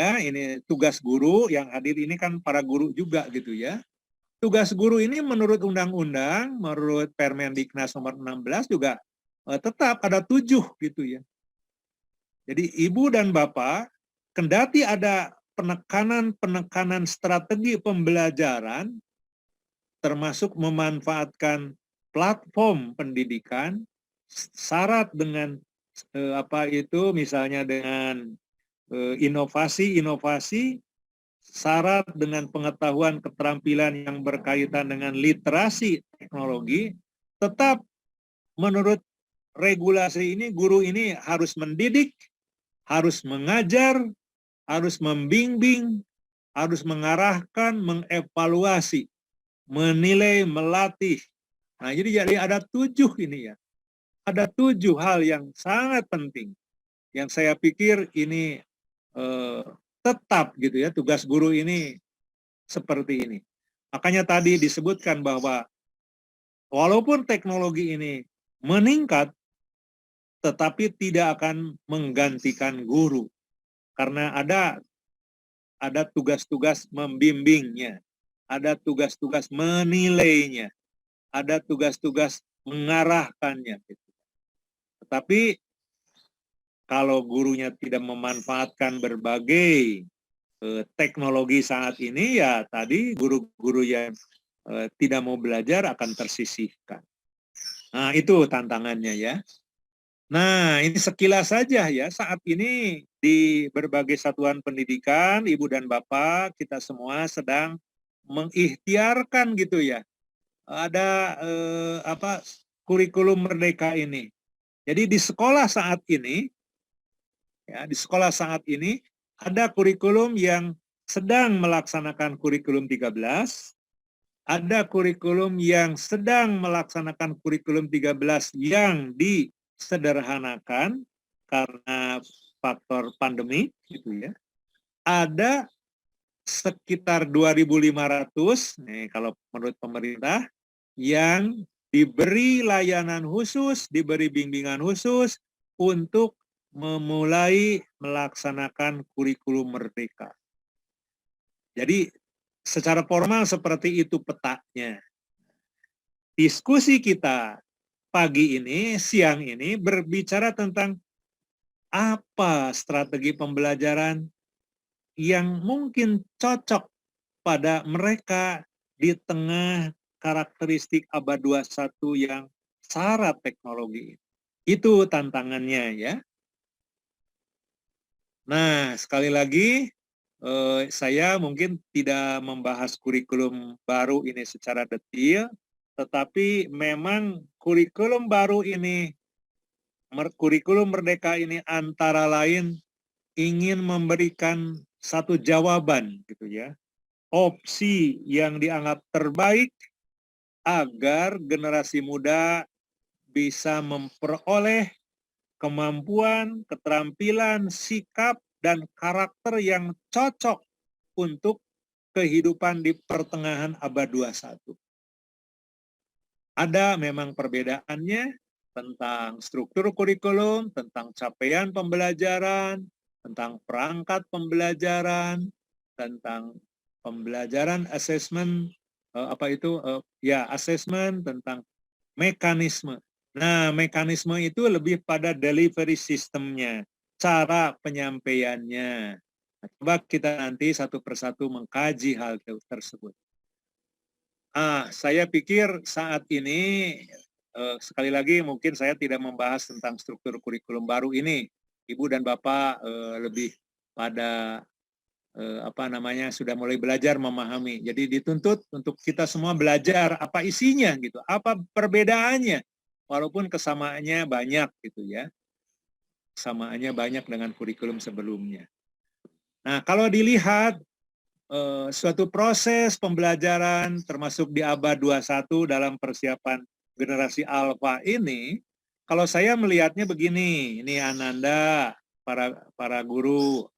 tugas guru yang hadir ini kan para guru juga gitu ya. Tugas guru ini menurut undang-undang, menurut Permendiknas nomor 16 juga tetap ada 7 gitu ya. Jadi ibu dan bapak kendati ada penekanan strategi pembelajaran termasuk memanfaatkan platform pendidikan syarat dengan misalnya dengan inovasi-inovasi, syarat dengan pengetahuan keterampilan yang berkaitan dengan literasi teknologi, tetap menurut regulasi ini guru ini harus mendidik, harus mengajar, harus membimbing, harus mengarahkan, mengevaluasi, menilai, melatih. Nah, jadi ada 7 ini ya. Ada 7 hal yang sangat penting yang saya pikir ini tetap gitu ya, tugas guru ini seperti ini. Makanya tadi disebutkan bahwa walaupun teknologi ini meningkat, tetapi tidak akan menggantikan guru karena ada tugas-tugas membimbingnya, ada tugas-tugas menilainya, ada tugas-tugas mengarahkannya. Tetapi kalau gurunya tidak memanfaatkan berbagai teknologi saat ini, ya tadi guru-guru yang tidak mau belajar akan tersisihkan. Nah, itu tantangannya ya. Nah, ini sekilas saja ya. Saat ini di berbagai satuan pendidikan, Ibu dan Bapak, kita semua sedang mengikhtiarkan gitu ya. Ada kurikulum merdeka ini. Jadi di sekolah saat ini, ada kurikulum yang sedang melaksanakan kurikulum 13, ada kurikulum yang sedang melaksanakan kurikulum 13 yang disederhanakan karena faktor pandemi, gitu ya. Ada sekitar 2.500, nih kalau menurut pemerintah, yang diberi layanan khusus, diberi bimbingan khusus untuk memulai melaksanakan kurikulum merdeka. Jadi secara formal seperti itu petanya. Diskusi kita pagi ini, siang ini berbicara tentang apa strategi pembelajaran yang mungkin cocok pada mereka di tengah karakteristik abad 21 yang syarat teknologi. Itu tantangannya ya. Nah, sekali lagi, saya mungkin tidak membahas kurikulum baru ini secara detail, tetapi memang kurikulum baru ini, kurikulum Merdeka ini antara lain ingin memberikan satu jawaban gitu ya, opsi yang dianggap terbaik agar generasi muda bisa memperoleh kemampuan, keterampilan, sikap, dan karakter yang cocok untuk kehidupan di pertengahan abad 21. Ada memang perbedaannya tentang struktur kurikulum, tentang capaian pembelajaran, tentang perangkat pembelajaran, tentang pembelajaran asesmen, asesmen, tentang mekanisme. Nah, mekanisme itu lebih pada delivery sistemnya, cara penyampaiannya. Nah, coba kita nanti satu persatu mengkaji hal tersebut. Saya pikir saat ini, sekali lagi mungkin saya tidak membahas tentang struktur kurikulum baru ini. Ibu dan Bapak lebih pada sudah mulai belajar memahami. Jadi dituntut untuk kita semua belajar apa isinya gitu, apa perbedaannya, walaupun kesamaannya banyak gitu ya, kesamaannya banyak dengan kurikulum sebelumnya. Nah, kalau dilihat suatu proses pembelajaran termasuk di abad 21 dalam persiapan generasi alfa ini, kalau saya melihatnya begini, ini Ananda, para guru,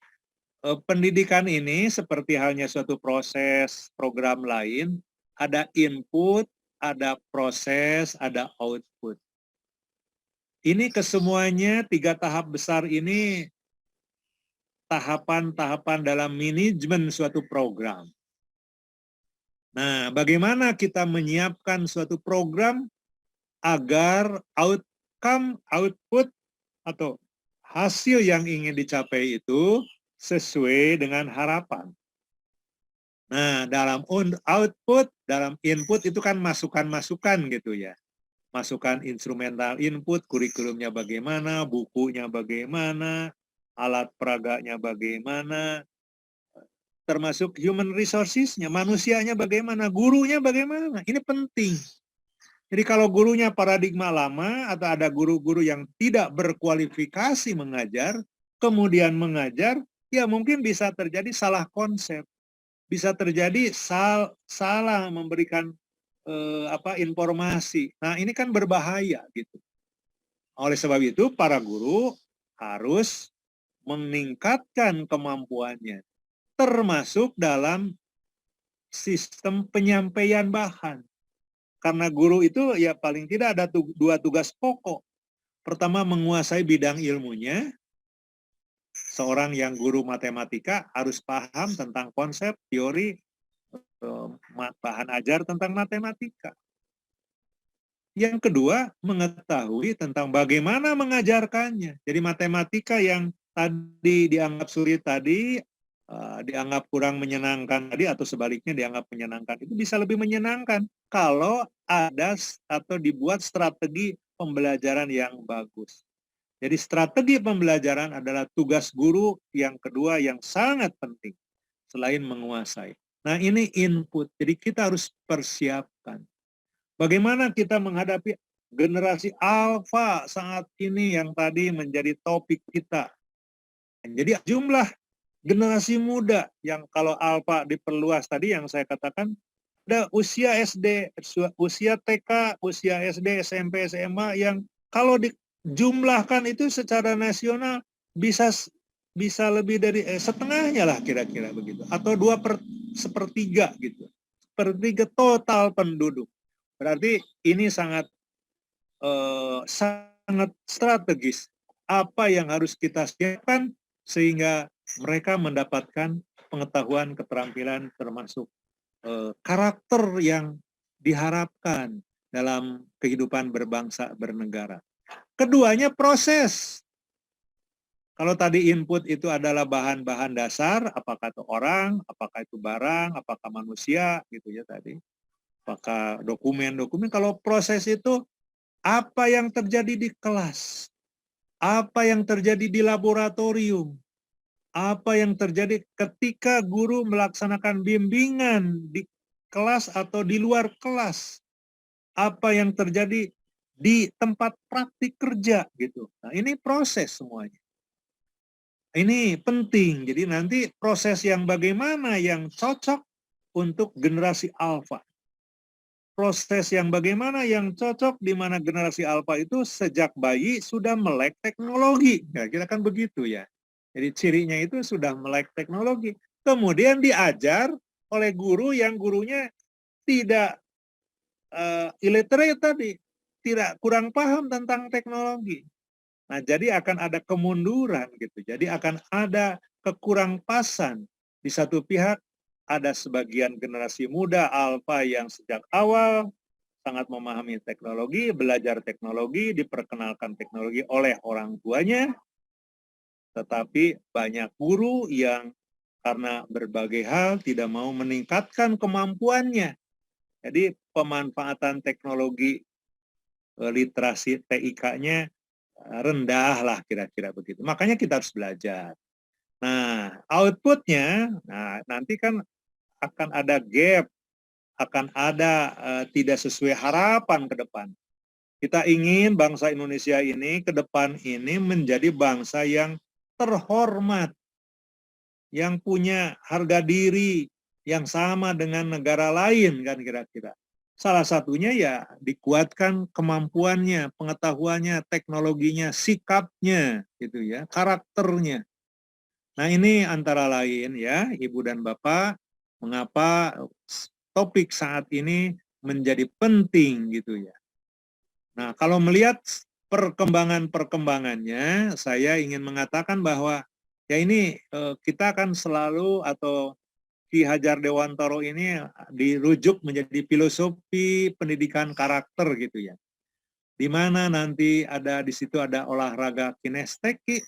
pendidikan ini seperti halnya suatu proses program lain, ada input, ada proses, ada output. Ini kesemuanya 3 tahap besar ini tahapan-tahapan dalam manajemen suatu program. Nah, bagaimana kita menyiapkan suatu program agar outcome, output, atau hasil yang ingin dicapai itu sesuai dengan harapan. Nah, dalam output, dalam input itu kan masukan-masukan gitu ya. Masukan instrumental input, kurikulumnya bagaimana, bukunya bagaimana, alat peraganya bagaimana, termasuk human resources-nya, manusianya bagaimana, gurunya bagaimana. Ini penting. Jadi kalau gurunya paradigma lama atau ada guru-guru yang tidak berkualifikasi mengajar, kemudian mengajar, ya mungkin bisa terjadi salah konsep. Bisa terjadi salah memberikan informasi. Nah, ini kan berbahaya gitu. Oleh sebab itu, para guru harus meningkatkan kemampuannya, termasuk dalam sistem penyampaian bahan. Karena guru itu ya paling tidak ada 2 tugas pokok. Pertama, menguasai bidang ilmunya. Seorang yang guru matematika harus paham tentang konsep, teori, bahan ajar tentang matematika. Yang kedua, mengetahui tentang bagaimana mengajarkannya. Jadi matematika yang tadi dianggap sulit tadi, dianggap kurang menyenangkan tadi, atau sebaliknya dianggap menyenangkan, itu bisa lebih menyenangkan kalau ada atau dibuat strategi pembelajaran yang bagus. Jadi strategi pembelajaran adalah tugas guru yang kedua yang sangat penting selain menguasai. Nah, ini input, jadi kita harus persiapkan. Bagaimana kita menghadapi generasi alfa saat ini yang tadi menjadi topik kita. Jadi jumlah generasi muda yang kalau alfa diperluas tadi yang saya katakan, ada usia SD, usia TK, usia SD, SMP, SMA yang kalau dijumlahkan itu secara nasional bisa lebih dari setengahnya lah kira-kira begitu, atau 2/3 gitu, 1/3 total penduduk. Berarti ini sangat strategis. Apa yang harus kita siapkan sehingga mereka mendapatkan pengetahuan, keterampilan, termasuk karakter yang diharapkan dalam kehidupan berbangsa, bernegara. Keduanya proses. Kalau tadi input itu adalah bahan-bahan dasar, apakah itu orang, apakah itu barang, apakah manusia, gitu ya tadi. Apakah dokumen-dokumen. Kalau proses itu apa yang terjadi di kelas, apa yang terjadi di laboratorium, Apa yang terjadi ketika guru melaksanakan bimbingan di kelas atau di luar kelas? Apa yang terjadi di tempat praktik kerja gitu. Nah, ini proses semuanya. Ini penting. Jadi nanti proses yang bagaimana yang cocok untuk generasi alfa. Proses yang bagaimana yang cocok di mana generasi alfa itu sejak bayi sudah melek teknologi. Kira-kira kan begitu ya. Jadi cirinya itu sudah melek teknologi. Kemudian diajar oleh guru yang gurunya tidak illiterate tadi, tidak kurang paham tentang teknologi. Nah, jadi akan ada kemunduran gitu. Jadi akan ada kekurangpasan. Di satu pihak ada sebagian generasi muda alfa yang sejak awal sangat memahami teknologi, belajar teknologi, diperkenalkan teknologi oleh orang tuanya, tetapi banyak guru yang karena berbagai hal tidak mau meningkatkan kemampuannya. Jadi pemanfaatan teknologi literasi TIK-nya rendah lah kira-kira begitu. Makanya kita harus belajar. Nah, outputnya, nanti kan akan ada gap, akan ada tidak sesuai harapan ke depan. Kita ingin bangsa Indonesia ini ke depan ini menjadi bangsa yang terhormat, yang punya harga diri yang sama dengan negara lain kan kira-kira. Salah satunya ya dikuatkan kemampuannya, pengetahuannya, teknologinya, sikapnya gitu ya, karakternya. Nah, ini antara lain ya, Ibu dan Bapak, mengapa topik saat ini menjadi penting gitu ya. Nah, kalau melihat perkembangannya, saya ingin mengatakan bahwa ya ini kita akan selalu atau Ki Hajar Dewantoro ini dirujuk menjadi filosofi pendidikan karakter gitu ya. Di mana nanti di situ ada olahraga kinestetik.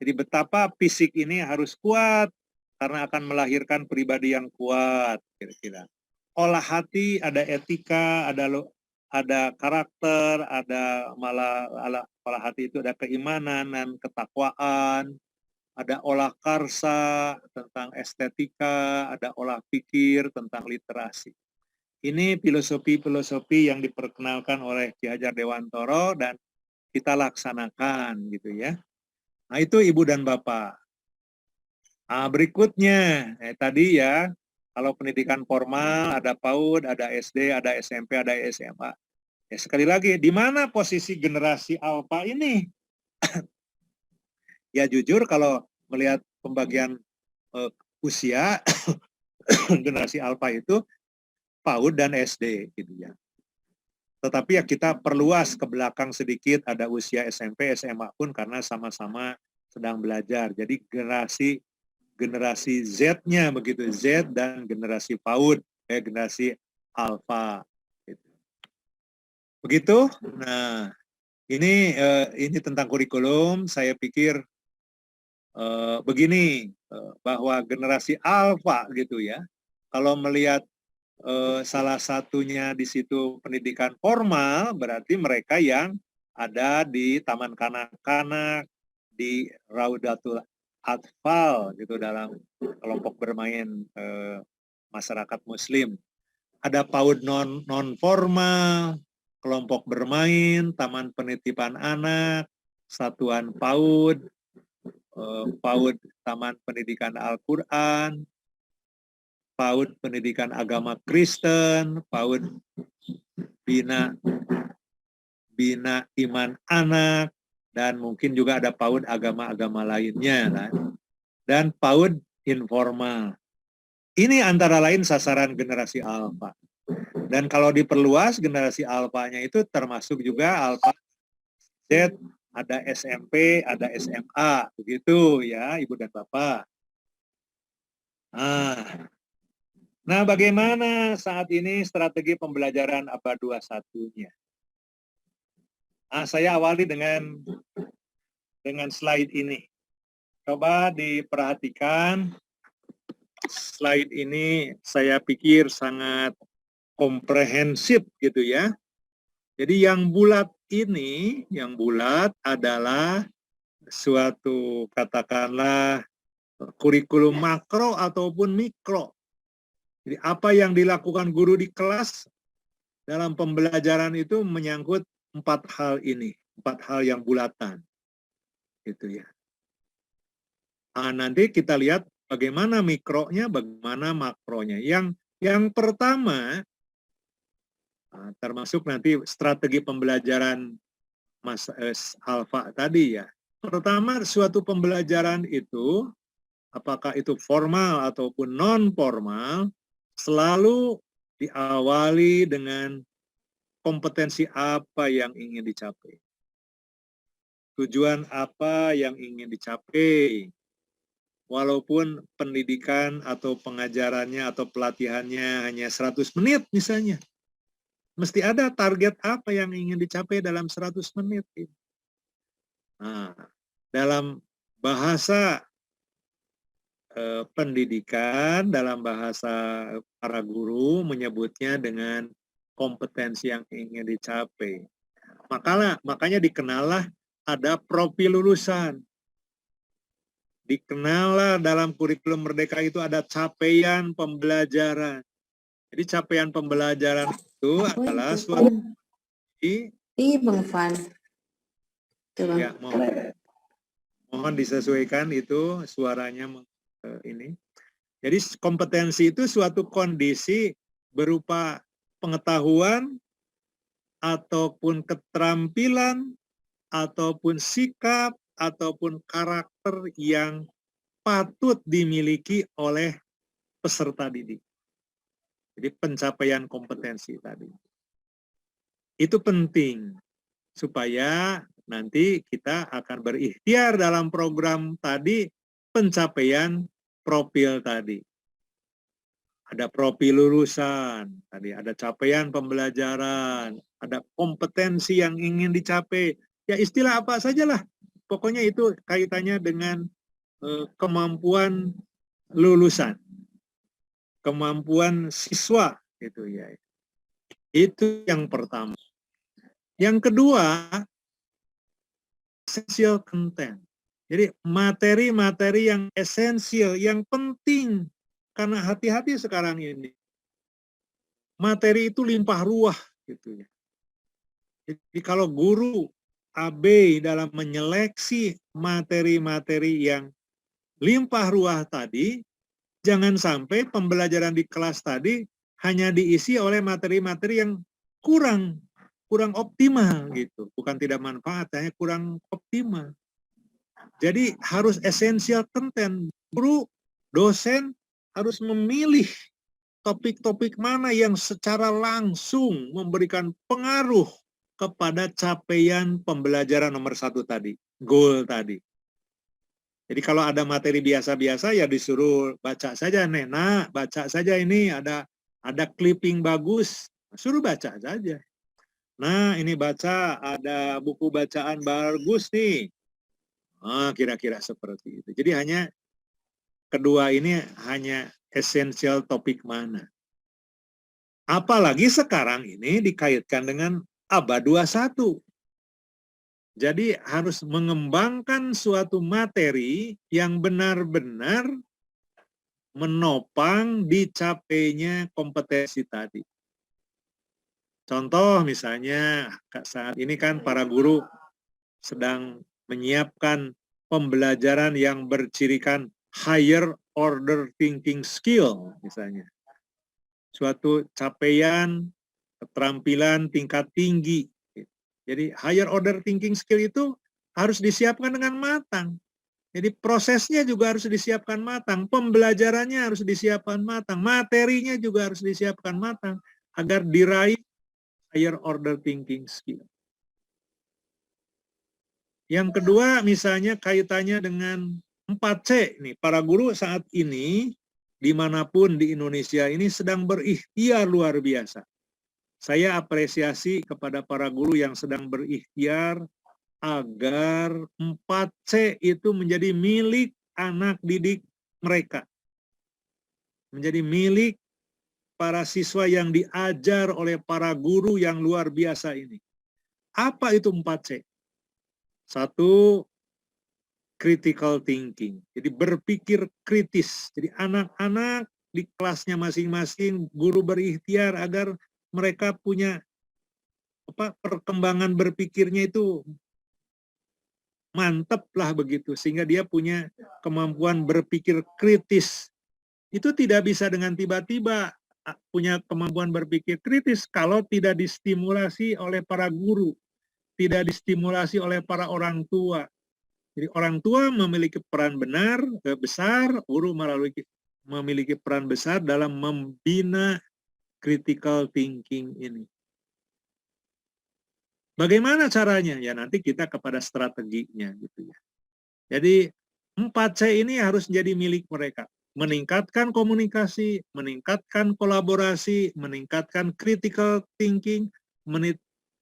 Jadi betapa fisik ini harus kuat karena akan melahirkan pribadi yang kuat kira-kira. Olah hati, ada etika, ada karakter, ada olah hati itu ada keimanan dan ketakwaan. Ada olah karsa tentang estetika, ada olah pikir tentang literasi. Ini filosofi-filosofi yang diperkenalkan oleh Ki Hajar Dewantoro dan kita laksanakan gitu ya. Nah, itu Ibu dan Bapak. Nah, berikutnya, tadi ya, kalau pendidikan formal ada PAUD, ada SD, ada SMP, ada SMA. Ya, sekali lagi, di mana posisi generasi alfa ini? Ya jujur kalau melihat pembagian usia generasi alfa itu PAUD dan SD gitu ya. Tetapi ya kita perluas ke belakang sedikit, ada usia SMP, SMA pun karena sama-sama sedang belajar. Jadi generasi Z-nya begitu, Z dan generasi PAUD, generasi alfa. Gitu. Begitu. Nah, ini tentang kurikulum. Saya pikir begini, bahwa generasi alfa gitu ya, kalau melihat salah satunya di situ pendidikan formal, berarti mereka yang ada di taman kanak-kanak, di Raudatul Atfal gitu dalam kelompok bermain masyarakat Muslim. Ada PAUD non formal, kelompok bermain, taman penitipan anak, satuan PAUD, PAUD Taman Pendidikan Al-Quran, PAUD Pendidikan Agama Kristen, PAUD Bina Iman Anak, dan mungkin juga ada PAUD agama-agama lainnya, dan PAUD informal. Ini antara lain sasaran generasi alfa. Dan kalau diperluas generasi alfanya itu termasuk juga alfa Z, ada SMP, ada SMA, begitu ya Ibu dan Bapak. Nah, bagaimana saat ini strategi pembelajaran abad 21-nya? Saya awali dengan slide ini. Coba diperhatikan, slide ini saya pikir sangat komprehensif gitu ya. Jadi yang bulat ini, yang bulat adalah suatu katakanlah kurikulum makro ataupun mikro. Jadi apa yang dilakukan guru di kelas dalam pembelajaran itu menyangkut 4 hal ini, 4 hal yang bulatan. Gitu ya. Nah, nanti kita lihat bagaimana mikronya, bagaimana makronya. Yang pertama, termasuk nanti strategi pembelajaran Mas Alfa tadi ya. Pertama, suatu pembelajaran itu, apakah itu formal ataupun non-formal, selalu diawali dengan kompetensi apa yang ingin dicapai. Tujuan apa yang ingin dicapai. Walaupun pendidikan atau pengajarannya atau pelatihannya hanya 100 menit misalnya. Mesti ada target apa yang ingin dicapai dalam 100 menit. Nah, dalam bahasa pendidikan, dalam bahasa para guru menyebutnya dengan kompetensi yang ingin dicapai. Makanya dikenallah ada profil lulusan. Dikenallah dalam kurikulum Merdeka itu ada capaian pembelajaran. Jadi capaian pembelajaran itu adalah suatu Bang Van. Ya, mohon disesuaikan itu suaranya ini. Jadi kompetensi itu suatu kondisi berupa pengetahuan ataupun keterampilan ataupun sikap ataupun karakter yang patut dimiliki oleh peserta didik. Jadi pencapaian kompetensi tadi. Itu penting supaya nanti kita akan berikhtiar dalam program tadi pencapaian profil tadi. Ada profil lulusan, tadi ada capaian pembelajaran, ada kompetensi yang ingin dicapai. Ya istilah apa sajalah. Pokoknya itu kaitannya dengan kemampuan lulusan. Kemampuan siswa gitu ya. Itu yang pertama. Yang kedua, essential content. Jadi materi-materi yang esensial, yang penting. Karena hati-hati sekarang ini. Materi itu limpah ruah gitu ya. Jadi kalau guru abai dalam menyeleksi materi-materi yang limpah ruah tadi, jangan sampai pembelajaran di kelas tadi hanya diisi oleh materi-materi yang kurang optimal gitu. Bukan tidak manfaat, hanya kurang optimal. Jadi harus esensial content. Guru, dosen harus memilih topik-topik mana yang secara langsung memberikan pengaruh kepada capaian pembelajaran nomor 1 tadi, goal tadi. Jadi kalau ada materi biasa-biasa ya disuruh baca saja, Nak, baca saja ini ada clipping bagus, suruh baca saja. Nah, ini baca, ada buku bacaan bagus nih. Nah, kira-kira seperti itu. Jadi hanya kedua ini hanya esensial topik mana. Apalagi sekarang ini dikaitkan dengan abad 21. Jadi harus mengembangkan suatu materi yang benar-benar menopang dicapainya kompetensi tadi. Contoh misalnya saat ini kan para guru sedang menyiapkan pembelajaran yang bercirikan higher order thinking skill misalnya. Suatu capaian keterampilan tingkat tinggi. Jadi higher order thinking skill itu harus disiapkan dengan matang. Jadi prosesnya juga harus disiapkan matang, pembelajarannya harus disiapkan matang, materinya juga harus disiapkan matang agar diraih higher order thinking skill. Yang kedua misalnya kaitannya dengan 4C nih, para guru saat ini dimanapun di Indonesia ini sedang berikhtiar luar biasa. Saya apresiasi kepada para guru yang sedang berikhtiar agar 4C itu menjadi milik anak didik mereka. Menjadi milik para siswa yang diajar oleh para guru yang luar biasa ini. Apa itu 4C? 1, critical thinking. Jadi berpikir kritis. Jadi anak-anak di kelasnya masing-masing, guru berikhtiar agar mereka punya perkembangan berpikirnya itu mantap lah begitu, sehingga dia punya kemampuan berpikir kritis. Itu tidak bisa dengan tiba-tiba punya kemampuan berpikir kritis kalau tidak distimulasi oleh para guru, tidak distimulasi oleh para orang tua. Jadi orang tua memiliki peran besar, guru memiliki peran besar dalam membina critical thinking ini. Bagaimana caranya? Ya nanti kita kepada strateginya gitu ya. Jadi 4C ini harus jadi milik mereka. Meningkatkan komunikasi, meningkatkan kolaborasi, meningkatkan critical thinking,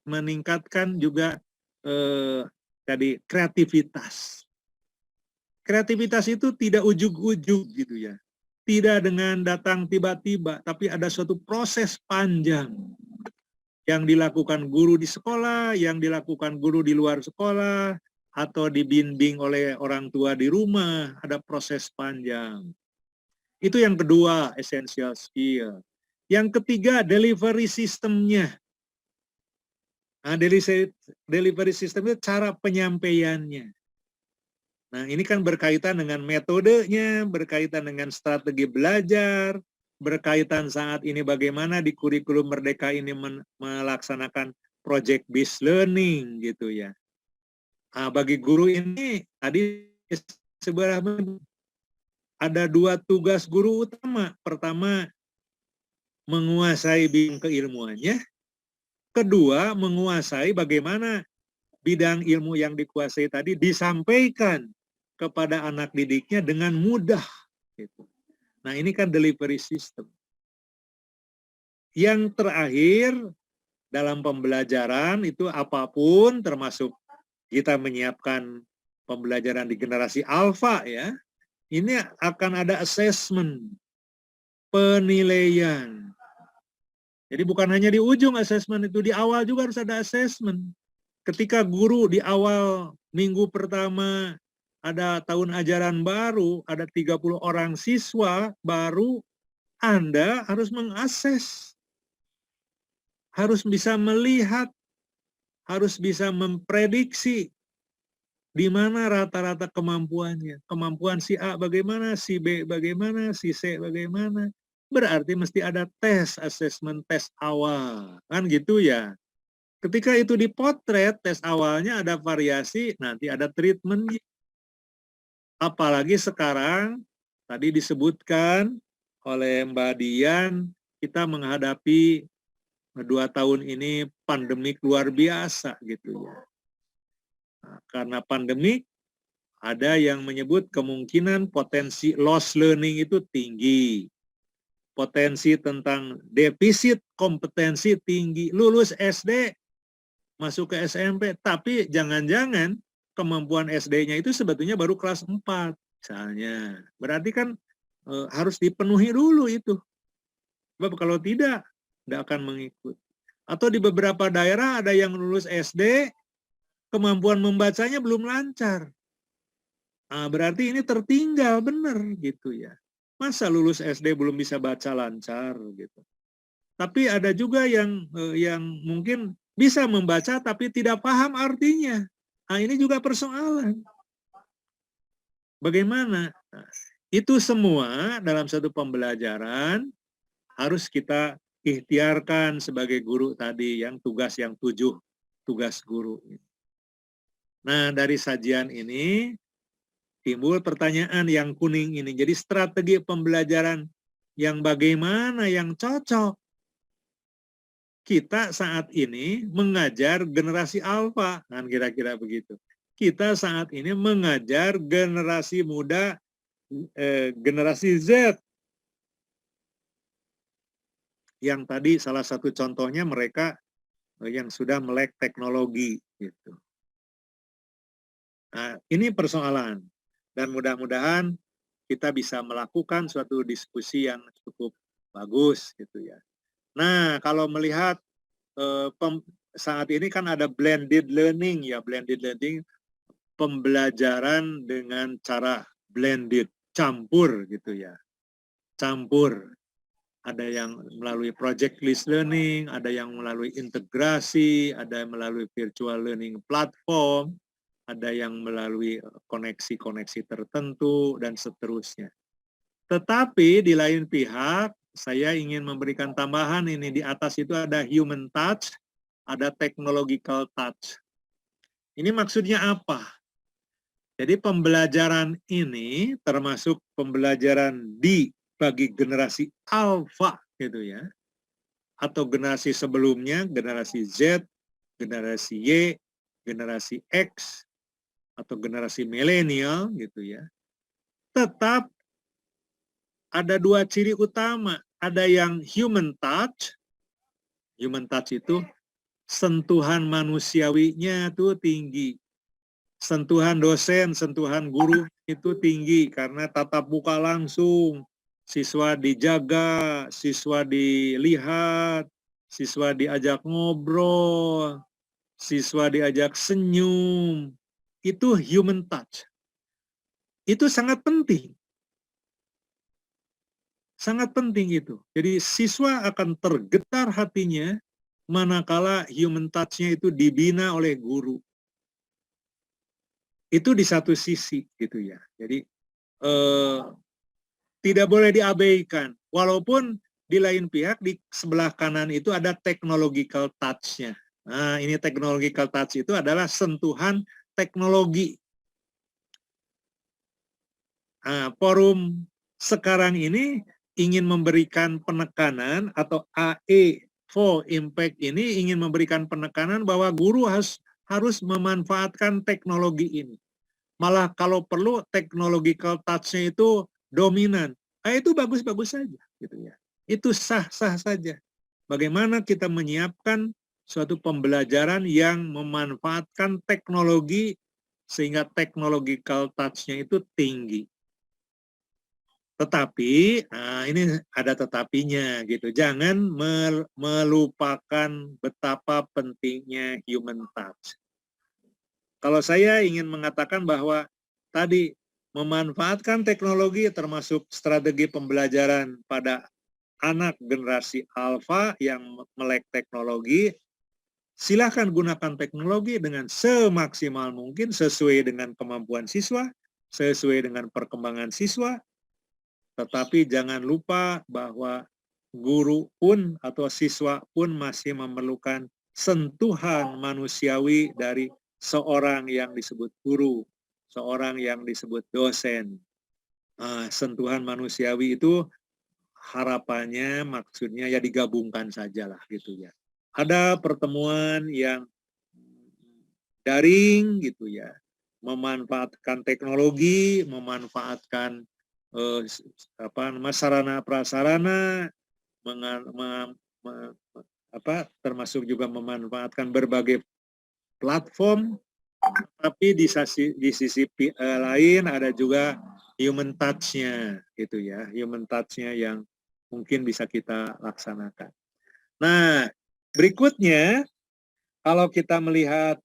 meningkatkan juga tadi kreativitas. Kreativitas itu tidak ujug-ujug gitu ya. Tidak dengan datang tiba-tiba, tapi ada suatu proses panjang yang dilakukan guru di sekolah, yang dilakukan guru di luar sekolah, atau dibimbing oleh orang tua di rumah, ada proses panjang. Itu yang kedua, essential skill. Yang ketiga, delivery system-nya. Nah, delivery system itu cara penyampaiannya. Nah, ini kan berkaitan dengan metodenya, berkaitan dengan strategi belajar, berkaitan saat ini bagaimana di kurikulum Merdeka ini melaksanakan project based learning gitu ya. Nah, bagi guru ini tadi sebenarnya ada 2 tugas guru utama. Pertama, menguasai bidang keilmuannya. Kedua, menguasai bagaimana bidang ilmu yang dikuasai tadi disampaikan kepada anak didiknya dengan mudah. Gitu. Nah, ini kan delivery system. Yang terakhir, dalam pembelajaran itu apapun, termasuk kita menyiapkan pembelajaran di generasi alfa ya, ini akan ada assessment, penilaian. Jadi bukan hanya di ujung assessment itu, di awal juga harus ada assessment. Ketika guru di awal minggu pertama ada tahun ajaran baru, ada 30 orang siswa baru, Anda harus mengakses, harus bisa melihat, harus bisa memprediksi di mana rata-rata kemampuannya. Kemampuan si A bagaimana, si B bagaimana, si C bagaimana. Berarti mesti ada tes, assessment, tes awal. Kan gitu ya. Ketika itu dipotret, tes awalnya ada variasi, nanti ada treatment. Apalagi sekarang, tadi disebutkan oleh Mbak Dian, kita menghadapi 2 tahun ini pandemik luar biasa gitu ya. Nah, karena pandemik, ada yang menyebut kemungkinan potensi loss learning itu tinggi. Potensi tentang defisit kompetensi tinggi. Lulus SD, masuk ke SMP, tapi jangan-jangan kemampuan SD-nya itu sebetulnya baru kelas 4 misalnya. Berarti kan harus dipenuhi dulu itu. Sebab kalau tidak akan mengikut. Atau di beberapa daerah ada yang lulus SD, kemampuan membacanya belum lancar. Nah, berarti ini tertinggal benar gitu ya. Masa lulus SD belum bisa baca lancar gitu. Tapi ada juga yang mungkin bisa membaca tapi tidak paham artinya. Nah, ini juga persoalan. Bagaimana? Nah, itu semua dalam satu pembelajaran harus kita ikhtiarkan sebagai guru tadi, yang 7 tugas guru. Nah, dari sajian ini timbul pertanyaan yang kuning ini. Jadi strategi pembelajaran yang bagaimana yang cocok. Kita saat ini mengajar generasi alfa, kan kira-kira begitu. Kita saat ini mengajar generasi muda, generasi Z. Yang tadi salah satu contohnya mereka yang sudah melek teknologi gitu. Nah, ini persoalan, dan mudah-mudahan kita bisa melakukan suatu diskusi yang cukup bagus gitu ya. Nah, kalau melihat saat ini kan ada blended learning ya, blended learning pembelajaran dengan cara blended, campur gitu ya. Campur. Ada yang melalui project-based learning, ada yang melalui integrasi, ada yang melalui virtual learning platform, ada yang melalui koneksi-koneksi tertentu, dan seterusnya. Tetapi di lain pihak, saya ingin memberikan tambahan ini. Di atas itu ada human touch, ada technological touch. Ini maksudnya apa? Jadi pembelajaran ini termasuk pembelajaran bagi generasi alpha gitu ya, atau generasi sebelumnya, generasi Z, generasi Y, generasi X, atau generasi milenial gitu ya. Tetap ada dua ciri utama, ada yang human touch itu sentuhan manusiawinya tuh tinggi. Sentuhan dosen, sentuhan guru itu tinggi karena tatap muka langsung, siswa dijaga, siswa dilihat, siswa diajak ngobrol, siswa diajak senyum. Itu human touch. Itu sangat penting. Sangat penting itu. Jadi siswa akan tergetar hatinya manakala human touch-nya itu dibina oleh guru. Itu di satu sisi gitu ya. Jadi tidak boleh diabaikan. Walaupun di lain pihak di sebelah kanan itu ada technological touch-nya. Nah, ini technological touch itu adalah sentuhan teknologi. Nah, forum sekarang ini ingin memberikan penekanan atau AE for Impact ini ingin memberikan penekanan bahwa guru harus memanfaatkan teknologi ini. Malah kalau perlu technological touch-nya itu dominan. Itu bagus-bagus saja gitu ya. Itu sah-sah saja. Bagaimana kita menyiapkan suatu pembelajaran yang memanfaatkan teknologi sehingga technological touch-nya itu tinggi. Tetapi, nah ini ada tetapinya gitu. Jangan melupakan betapa pentingnya human touch. Kalau saya ingin mengatakan bahwa tadi memanfaatkan teknologi termasuk strategi pembelajaran pada anak generasi alfa yang melek teknologi, silakan gunakan teknologi dengan semaksimal mungkin sesuai dengan kemampuan siswa, sesuai dengan perkembangan siswa, tetapi jangan lupa bahwa guru pun atau siswa pun masih memerlukan sentuhan manusiawi dari seorang yang disebut guru, seorang yang disebut dosen. Sentuhan manusiawi itu harapannya maksudnya ya digabungkan sajalah gitu ya. Ada pertemuan yang daring gitu ya, memanfaatkan teknologi, memanfaatkan sarana prasarana, termasuk juga memanfaatkan berbagai platform, tapi di sisi lain ada juga human touch-nya gitu ya, human touch-nya yang mungkin bisa kita laksanakan. Nah, berikutnya kalau kita melihat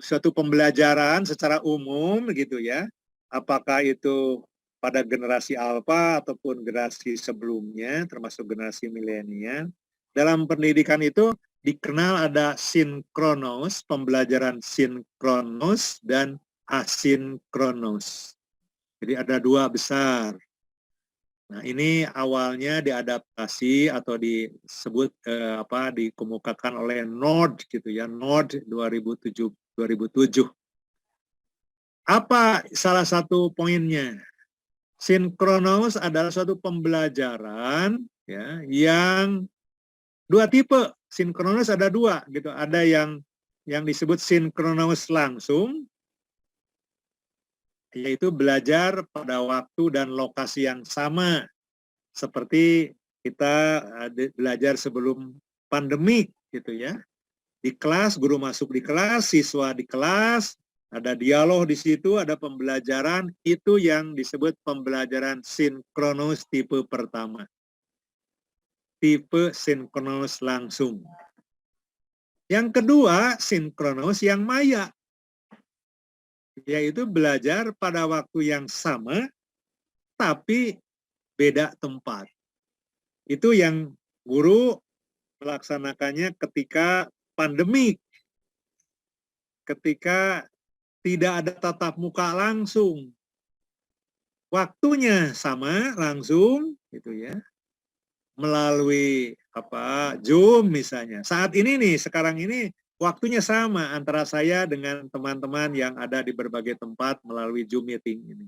suatu pembelajaran secara umum gitu ya, apakah itu pada generasi alfa ataupun generasi sebelumnya, termasuk generasi milenial, dalam pendidikan itu dikenal ada sinkronos, pembelajaran sinkronos dan asinkronos. Jadi ada dua besar. Nah, ini awalnya diadaptasi atau disebut dikemukakan oleh Nord gitu ya, Nord 2007. Apa salah satu poinnya? Sinkronos adalah suatu pembelajaran ya yang dua tipe. Sinkronos ada dua gitu. Ada yang disebut sinkronos langsung, yaitu belajar pada waktu dan lokasi yang sama. Seperti kita belajar sebelum pandemi gitu ya. Di kelas, guru masuk di kelas, siswa di kelas, ada dialog di situ, ada pembelajaran, itu yang disebut pembelajaran sinkronos tipe pertama. Tipe sinkronos langsung. Yang kedua, sinkronus yang maya, yaitu belajar pada waktu yang sama, tapi beda tempat. Itu yang guru melaksanakannya ketika pandemik, ketika tidak ada tatap muka langsung. Waktunya sama langsung, gitu ya, melalui Zoom misalnya. Saat ini nih, sekarang ini waktunya sama antara saya dengan teman-teman yang ada di berbagai tempat melalui Zoom meeting ini.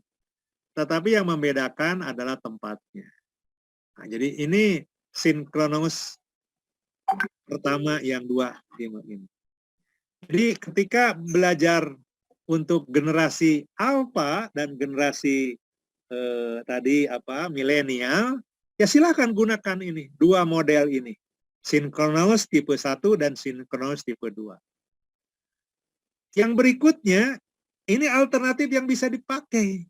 Tetapi yang membedakan adalah tempatnya. Nah, jadi ini sinkronus pertama yang dua ini. Jadi ketika belajar untuk generasi alfa dan generasi milenial, ya silahkan gunakan ini, dua model ini. Sinkronus tipe 1 dan sinkronus tipe 2. Yang berikutnya, ini alternatif yang bisa dipakai.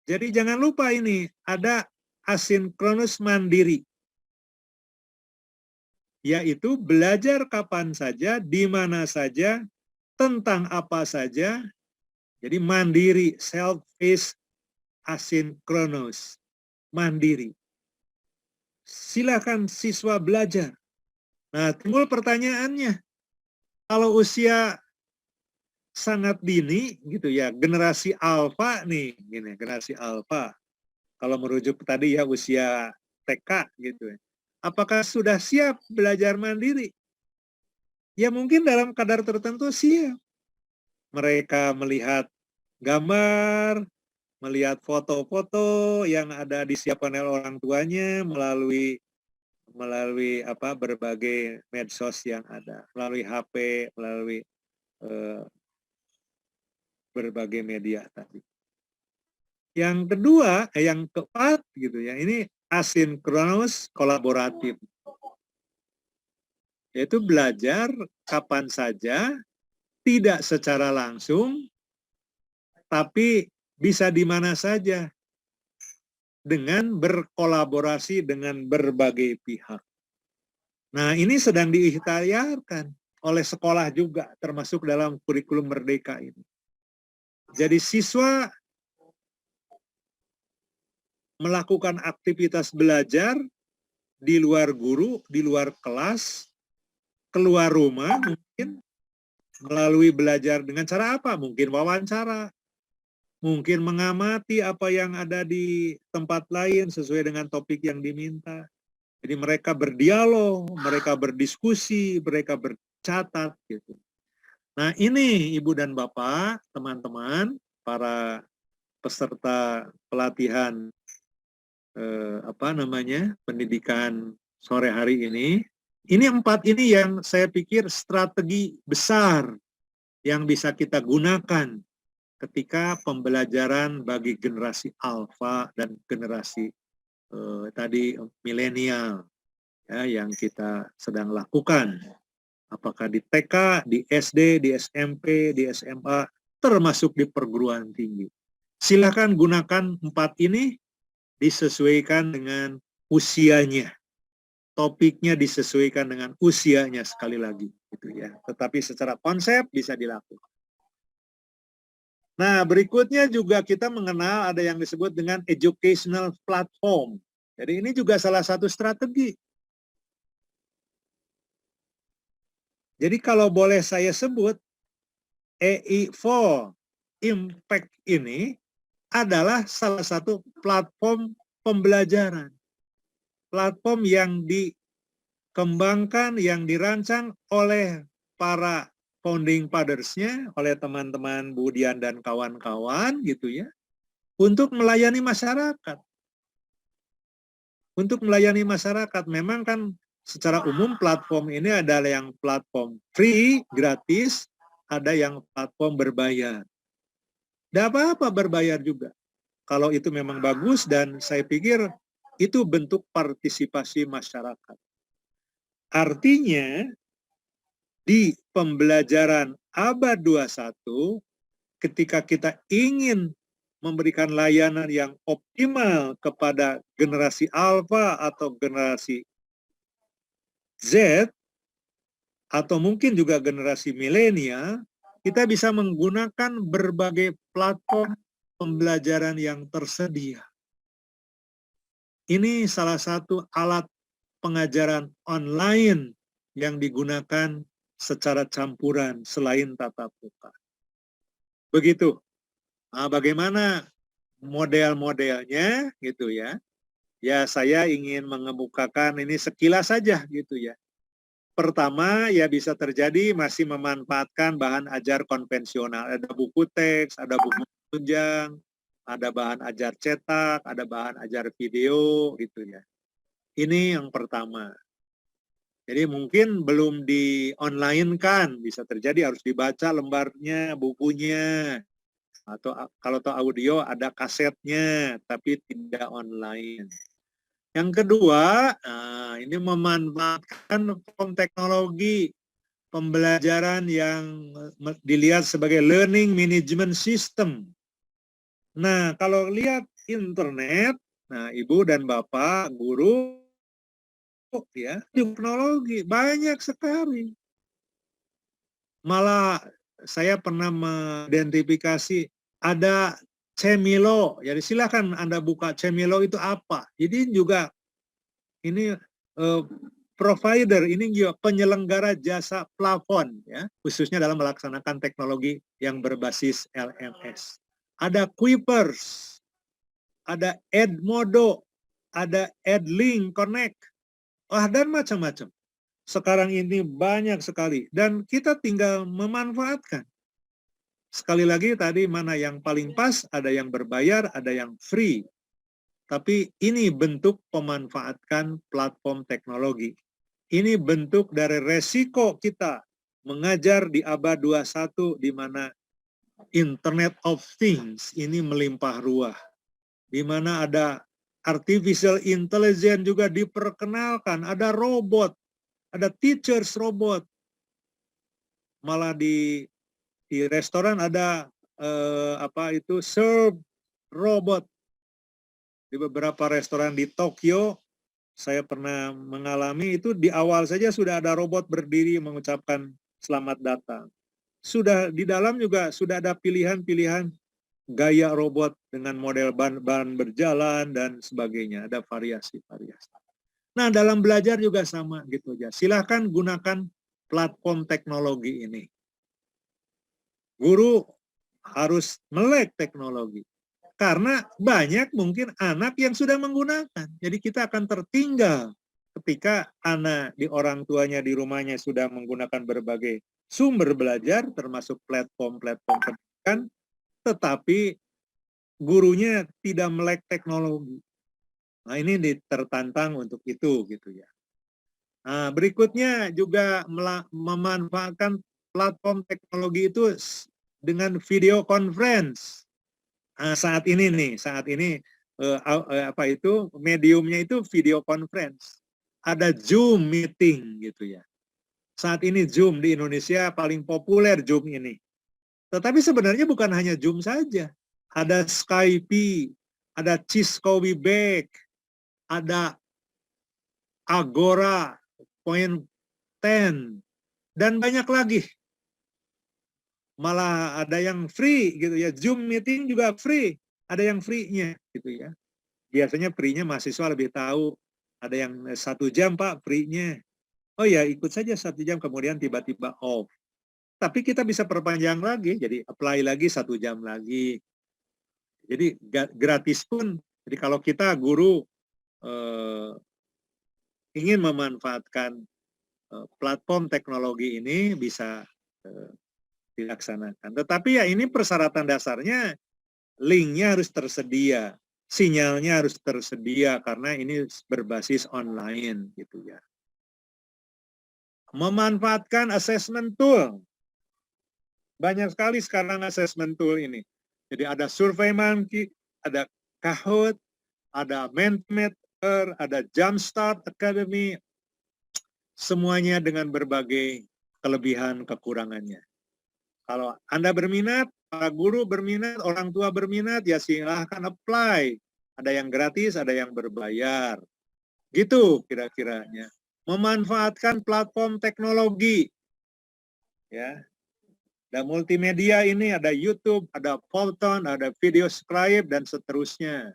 Jadi jangan lupa ini, ada asinkronus mandiri. Yaitu belajar kapan saja, di mana saja, tentang apa saja. Jadi mandiri, self-paced, asinkronus, mandiri. Silakan siswa belajar. Nah, timbul pertanyaannya, kalau usia sangat dini gitu ya, generasi alfa nih, gini, generasi alfa. Kalau merujuk tadi ya usia TK gitu ya. Apakah sudah siap belajar mandiri? Ya mungkin dalam kadar tertentu siap. Mereka melihat gambar, melihat foto-foto yang ada disiapkan oleh orang tuanya melalui berbagai medsos yang ada, melalui HP, melalui berbagai media tadi. Yang kedua, yang keempat gitu ya, ini asinkronus kolaboratif. Yaitu belajar kapan saja, tidak secara langsung, tapi bisa di mana saja dengan berkolaborasi dengan berbagai pihak. Nah, ini sedang diikhtiarkan oleh sekolah juga, termasuk dalam kurikulum Merdeka ini. Jadi siswa melakukan aktivitas belajar di luar guru, di luar kelas, keluar rumah mungkin, melalui belajar dengan cara apa? Mungkin wawancara, mungkin mengamati apa yang ada di tempat lain sesuai dengan topik yang diminta. Jadi mereka berdialog, mereka berdiskusi, mereka bercatat gitu. Nah, ini Ibu dan Bapak, teman-teman, para peserta pelatihan pendidikan sore hari ini. Ini 4 ini yang saya pikir strategi besar yang bisa kita gunakan ketika pembelajaran bagi generasi alfa dan generasi milenial ya, yang kita sedang lakukan. Apakah di TK, di SD, di SMP, di SMA, termasuk di perguruan tinggi. Silakan gunakan 4 ini, disesuaikan dengan usianya. Topiknya disesuaikan dengan usianya sekali lagi, gitu ya. Tetapi secara konsep bisa dilakukan. Nah, berikutnya juga kita mengenal ada yang disebut dengan educational platform. Jadi ini juga salah satu strategi. Jadi kalau boleh saya sebut, EI4 Impact ini adalah salah satu platform pembelajaran. Platform yang dikembangkan, yang dirancang oleh para founding fathers-nya, oleh teman-teman Bu Dian dan kawan-kawan gitu ya, untuk melayani masyarakat. Untuk melayani masyarakat, memang kan secara umum platform ini adalah yang platform free, gratis, ada yang platform berbayar. Tidak apa-apa berbayar juga. Kalau itu memang bagus dan saya pikir itu bentuk partisipasi masyarakat. Artinya, di pembelajaran abad 21, ketika kita ingin memberikan layanan yang optimal kepada generasi alfa atau generasi Z, atau mungkin juga generasi milenial, kita bisa menggunakan berbagai platform pembelajaran yang tersedia. Ini salah satu alat pengajaran online yang digunakan secara campuran selain tatap muka. Begitu. Nah, bagaimana model-modelnya gitu ya? Ya, saya ingin mengemukakan ini sekilas saja gitu ya. Pertama, ya bisa terjadi masih memanfaatkan bahan ajar konvensional. Ada buku teks, ada buku tunjang, ada bahan ajar cetak, ada bahan ajar video gitu ya. Ini yang pertama. Jadi mungkin belum di-online kan, bisa terjadi harus dibaca lembarnya, bukunya. Atau kalau tahu audio ada kasetnya, tapi tidak online. Yang kedua, ini memanfaatkan teknologi pembelajaran yang dilihat sebagai learning management system. Nah, kalau lihat internet, nah Ibu dan Bapak, guru, ya, teknologi banyak sekali. Malah saya pernah mengidentifikasi ada Cemilo. Jadi silakan Anda buka Cemilo itu apa. Jadi juga ini provider, ini juga penyelenggara jasa plafon ya, khususnya dalam melaksanakan teknologi yang berbasis LMS. Ada Quipers, ada Edmodo, ada Edlink Connect, dan macam-macam. Sekarang ini banyak sekali dan kita tinggal memanfaatkan. Sekali lagi tadi mana yang paling pas, ada yang berbayar, ada yang free. Tapi ini bentuk pemanfaatkan platform teknologi. Ini bentuk dari resiko kita mengajar di abad 21 di mana Internet of Things ini melimpah ruah. Di mana ada artificial intelligence juga diperkenalkan, ada robot, ada teachers robot. Malah di restoran ada serve robot. Di beberapa restoran di Tokyo, saya pernah mengalami itu di awal saja sudah ada robot berdiri mengucapkan selamat datang. Sudah di dalam juga sudah ada pilihan-pilihan gaya robot dengan model ban berjalan dan sebagainya. Ada variasi-variasi. Nah, dalam belajar juga sama gitu aja. Silahkan gunakan platform teknologi ini. Guru harus melek teknologi. Karena banyak mungkin anak yang sudah menggunakan. Jadi kita akan tertinggal ketika anak di orang tuanya di rumahnya sudah menggunakan berbagai sumber belajar, termasuk platform-platform pendidikan, tetapi gurunya tidak melek teknologi. Nah, ini tertantang untuk itu gitu ya. Nah, berikutnya juga memanfaatkan platform teknologi itu dengan video conference. Nah, saat ini mediumnya itu video conference. Ada Zoom meeting gitu ya. Saat ini Zoom di Indonesia paling populer Zoom ini. Tetapi sebenarnya bukan hanya Zoom saja. Ada Skype, ada Cisco Webex, ada Agora, Point 10, dan banyak lagi. Malah ada yang free gitu ya. Zoom meeting juga free. Ada yang free-nya gitu ya. Biasanya free-nya mahasiswa lebih tahu. Ada yang 1 jam Pak free-nya. Oh ya ikut saja 1 jam kemudian tiba-tiba off. Tapi kita bisa perpanjang lagi. Jadi apply lagi 1 jam lagi. Jadi gratis pun. Jadi kalau kita guru ingin memanfaatkan platform teknologi ini bisa dilaksanakan. Tetapi ya ini persyaratan dasarnya linknya harus tersedia, sinyalnya harus tersedia karena ini berbasis online gitu ya. Memanfaatkan assessment tool. Banyak sekali sekarang assessment tool ini. Jadi ada SurveyMonkey, ada Kahoot, ada Mentimeter, ada Jumpstart Academy, semuanya dengan berbagai kelebihan kekurangannya. Kalau Anda berminat, para guru berminat, orang tua berminat, ya silahkan apply. Ada yang gratis, ada yang berbayar. Gitu kira-kiranya. Memanfaatkan platform teknologi. ya. Dan multimedia ini ada YouTube, ada Photon, ada video scribe, dan seterusnya.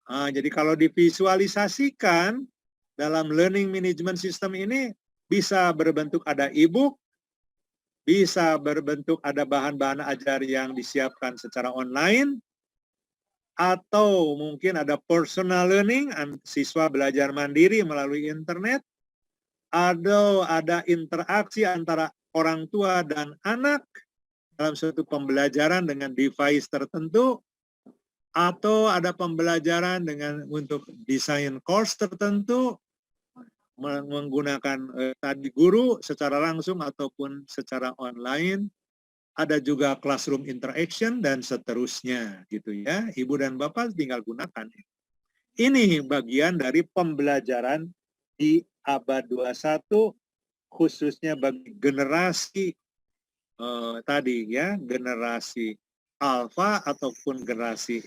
Nah, jadi kalau divisualisasikan dalam learning management system ini bisa berbentuk ada e-book, bisa berbentuk ada bahan-bahan ajar yang disiapkan secara online, atau mungkin ada personal learning, siswa belajar mandiri melalui internet, atau ada interaksi antara orang tua dan anak dalam suatu pembelajaran dengan device tertentu, atau ada pembelajaran dengan untuk desain course tertentu menggunakan tadi guru secara langsung ataupun secara online. Ada juga classroom interaction dan seterusnya gitu ya. Ibu dan Bapak tinggal gunakan. Ini bagian dari pembelajaran di abad 21 khususnya bagi generasi tadi ya, generasi alfa ataupun generasi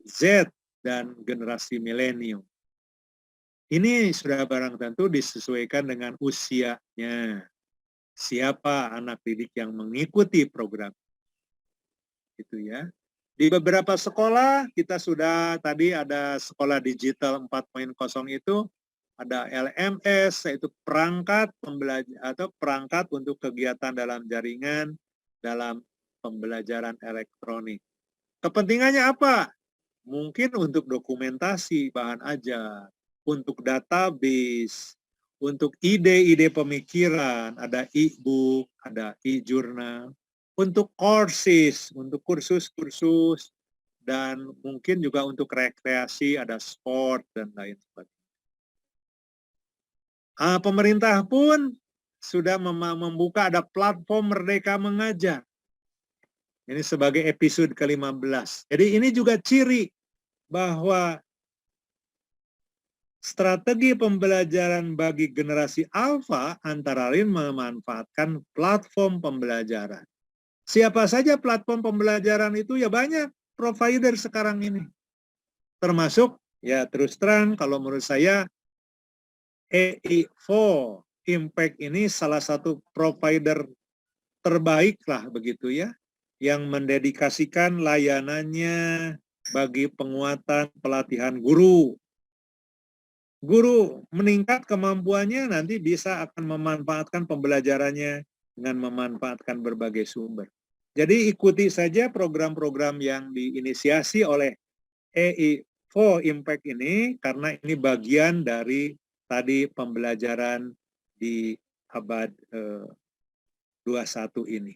Z dan generasi milenium. Ini sudah barang tentu disesuaikan dengan usianya. Siapa anak didik yang mengikuti program. Gitu ya. Di beberapa sekolah kita sudah tadi ada sekolah digital 4.0 itu ada LMS, yaitu perangkat pembelajar atau perangkat untuk kegiatan dalam jaringan dalam pembelajaran elektronik. Kepentingannya apa? Mungkin untuk dokumentasi bahan ajar, untuk database, untuk ide-ide pemikiran, ada e-book, ada e-jurnal, untuk courses, untuk kursus-kursus, dan mungkin juga untuk rekreasi, ada sport, dan lain sebagainya. Pemerintah pun sudah membuka ada platform Merdeka Mengajar. Ini sebagai episode ke-15. Jadi ini juga ciri bahwa strategi pembelajaran bagi generasi alfa antara lain memanfaatkan platform pembelajaran. Siapa saja platform pembelajaran itu? Ya banyak provider sekarang ini. Termasuk, ya terus terang kalau menurut saya, EI4 Impact ini salah satu provider terbaik lah begitu ya, yang mendedikasikan layanannya bagi penguatan pelatihan guru. Guru meningkat kemampuannya nanti bisa akan memanfaatkan pembelajarannya dengan memanfaatkan berbagai sumber. Jadi ikuti saja program-program yang diinisiasi oleh EI4 Impact ini karena ini bagian dari tadi pembelajaran di abad 21 ini.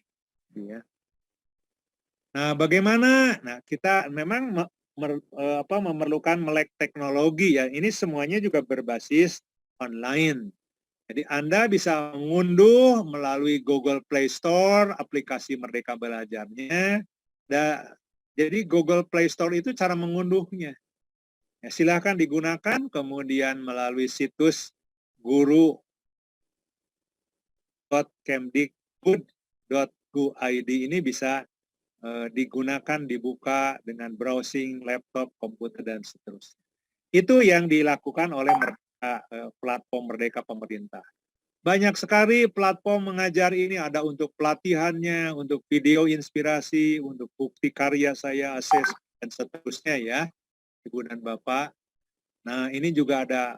Ya. Nah, bagaimana? Nah, kita memang memerlukan melek teknologi ya. Ini semuanya juga berbasis online. Jadi Anda bisa mengunduh melalui Google Play Store aplikasi Merdeka Belajarnya. Jadi Google Play Store itu cara mengunduhnya. Ya, silakan digunakan, kemudian melalui situs guru.kemdikbud.go.id ini bisa digunakan, dibuka dengan browsing laptop, komputer, dan seterusnya. Itu yang dilakukan oleh platform Merdeka Pemerintah. Banyak sekali platform mengajar ini, ada untuk pelatihannya, untuk video inspirasi, untuk bukti karya saya, assessment, dan seterusnya ya, Ibu dan Bapak. Nah, ini juga ada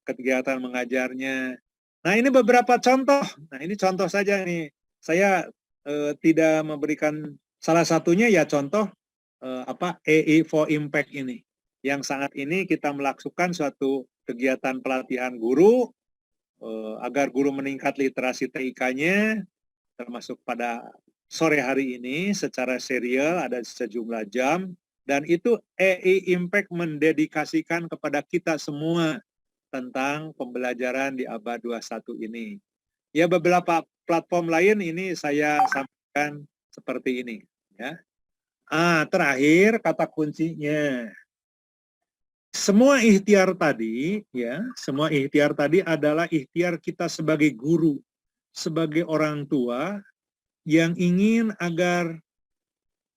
kegiatan mengajarnya. Nah, ini beberapa contoh. Nah, ini contoh saja nih. Saya tidak memberikan salah satunya ya contoh EI4 Impact ini. Yang saat ini kita melakukan suatu kegiatan pelatihan guru agar guru meningkat literasi TIK-nya, termasuk pada sore hari ini secara serial ada sejumlah jam, dan itu EI Impact mendedikasikan kepada kita semua tentang pembelajaran di abad 21 ini. Ya, beberapa platform lain ini saya sampaikan seperti ini. Ya. Terakhir kata kuncinya. Semua ikhtiar tadi, ya, semua ikhtiar tadi adalah ikhtiar kita sebagai guru, sebagai orang tua yang ingin agar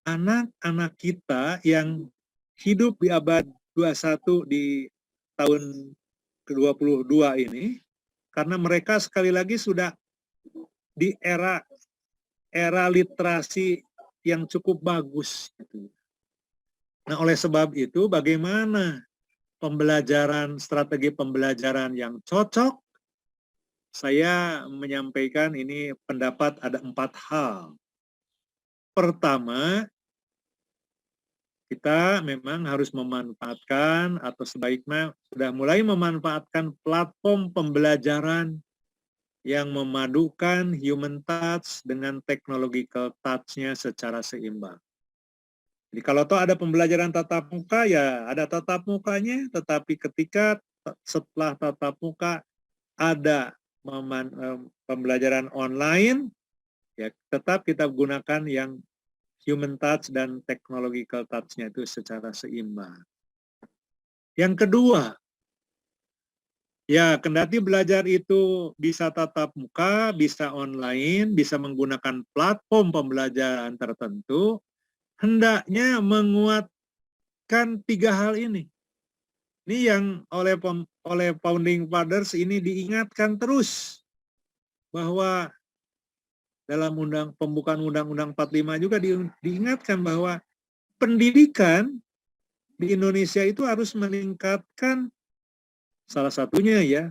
anak-anak kita yang hidup di abad 21 di tahun ke-22 ini, karena mereka sekali lagi sudah di era literasi yang cukup bagus. Nah, oleh sebab itu bagaimana strategi pembelajaran yang cocok? Saya menyampaikan ini pendapat ada 4 hal. Pertama, kita memang harus memanfaatkan atau sebaiknya sudah mulai memanfaatkan platform pembelajaran yang memadukan human touch dengan technological touch-nya secara seimbang. Jadi kalau toh ada pembelajaran tatap muka, ya ada tatap mukanya, tetapi ketika setelah tatap muka ada pembelajaran online, ya tetap kita gunakan yang human touch dan technological touch-nya itu secara seimbang. Yang kedua, ya kendati belajar itu bisa tatap muka, bisa online, bisa menggunakan platform pembelajaran tertentu, hendaknya menguatkan 3 hal ini. Ini yang oleh Founding Fathers ini diingatkan terus, bahwa dalam pembukaan Undang-Undang 45 juga diingatkan bahwa pendidikan di Indonesia itu harus meningkatkan salah satunya ya,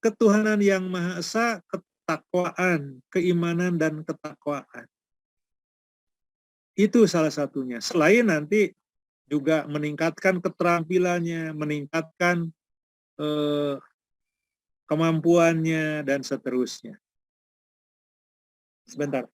ketuhanan yang Maha Esa, ketakwaan, keimanan dan ketakwaan. Itu salah satunya. Selain nanti juga meningkatkan keterampilannya, meningkatkan kemampuannya dan seterusnya. Sebentar.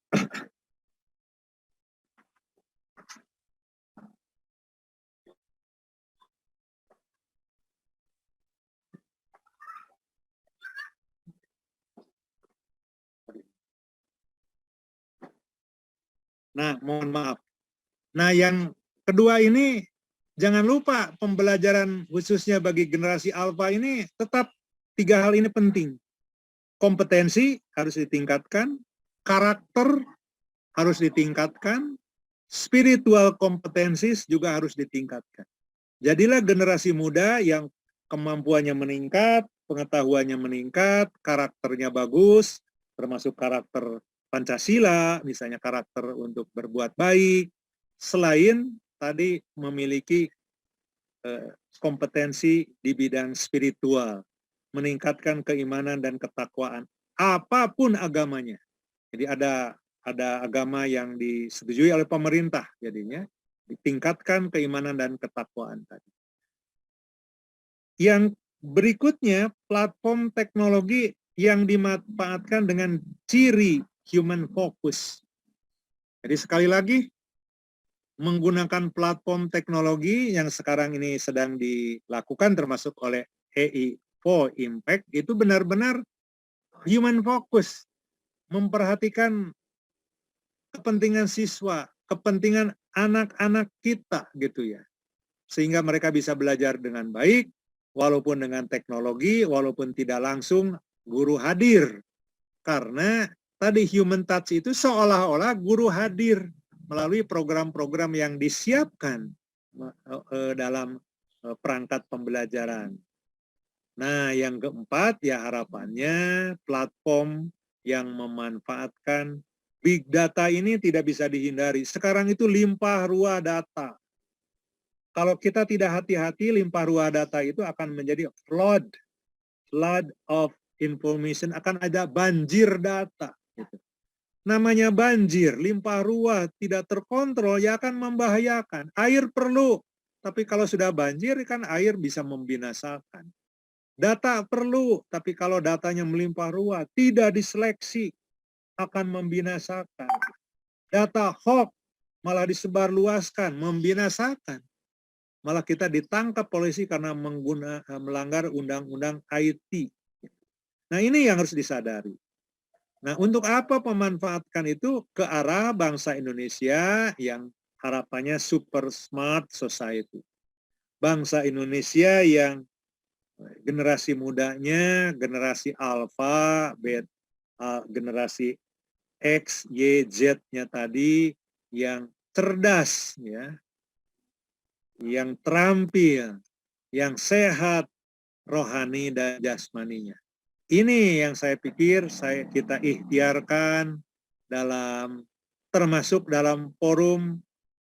Nah, mohon maaf. Nah, yang kedua ini, jangan lupa pembelajaran khususnya bagi generasi alfa ini tetap 3 hal ini penting. Kompetensi harus ditingkatkan, karakter harus ditingkatkan, spiritual kompetensis juga harus ditingkatkan. Jadilah generasi muda yang kemampuannya meningkat, pengetahuannya meningkat, karakternya bagus, termasuk karakter Pancasila, misalnya karakter untuk berbuat baik, selain tadi memiliki kompetensi di bidang spiritual, meningkatkan keimanan dan ketakwaan, apapun agamanya. Jadi ada agama yang disetujui oleh pemerintah, jadinya ditingkatkan keimanan dan ketakwaan tadi. Yang berikutnya, platform teknologi yang dimanfaatkan dengan ciri human focus. Jadi sekali lagi, menggunakan platform teknologi yang sekarang ini sedang dilakukan termasuk oleh EI for Impact itu benar-benar human focus, memperhatikan kepentingan siswa, kepentingan anak-anak kita gitu ya. Sehingga mereka bisa belajar dengan baik, walaupun dengan teknologi, walaupun tidak langsung guru hadir. Karena tadi human touch itu seolah-olah guru hadir melalui program-program yang disiapkan dalam perangkat pembelajaran. Nah, yang keempat ya harapannya platform yang memanfaatkan big data ini tidak bisa dihindari. Sekarang itu limpah ruah data. Kalau kita tidak hati-hati, limpah ruah data itu akan menjadi flood of information, akan ada banjir data. Gitu. Namanya banjir, limpah ruah, tidak terkontrol, ya akan membahayakan. Air perlu, tapi kalau sudah banjir kan air bisa membinasakan. Data perlu, tapi kalau datanya melimpah ruah, tidak diseleksi, akan membinasakan. Data hoax malah disebarluaskan, membinasakan. Malah kita ditangkap polisi karena melanggar undang-undang IT. Nah ini yang harus disadari. Nah untuk apa memanfaatkan itu ke arah bangsa Indonesia yang harapannya super smart society. Bangsa Indonesia yang generasi mudanya, generasi alpha, beta, generasi X, Y, Z-nya tadi yang cerdas, ya, yang terampil, yang sehat, rohani dan jasmaninya. Ini yang saya pikir kita ikhtiarkan termasuk dalam forum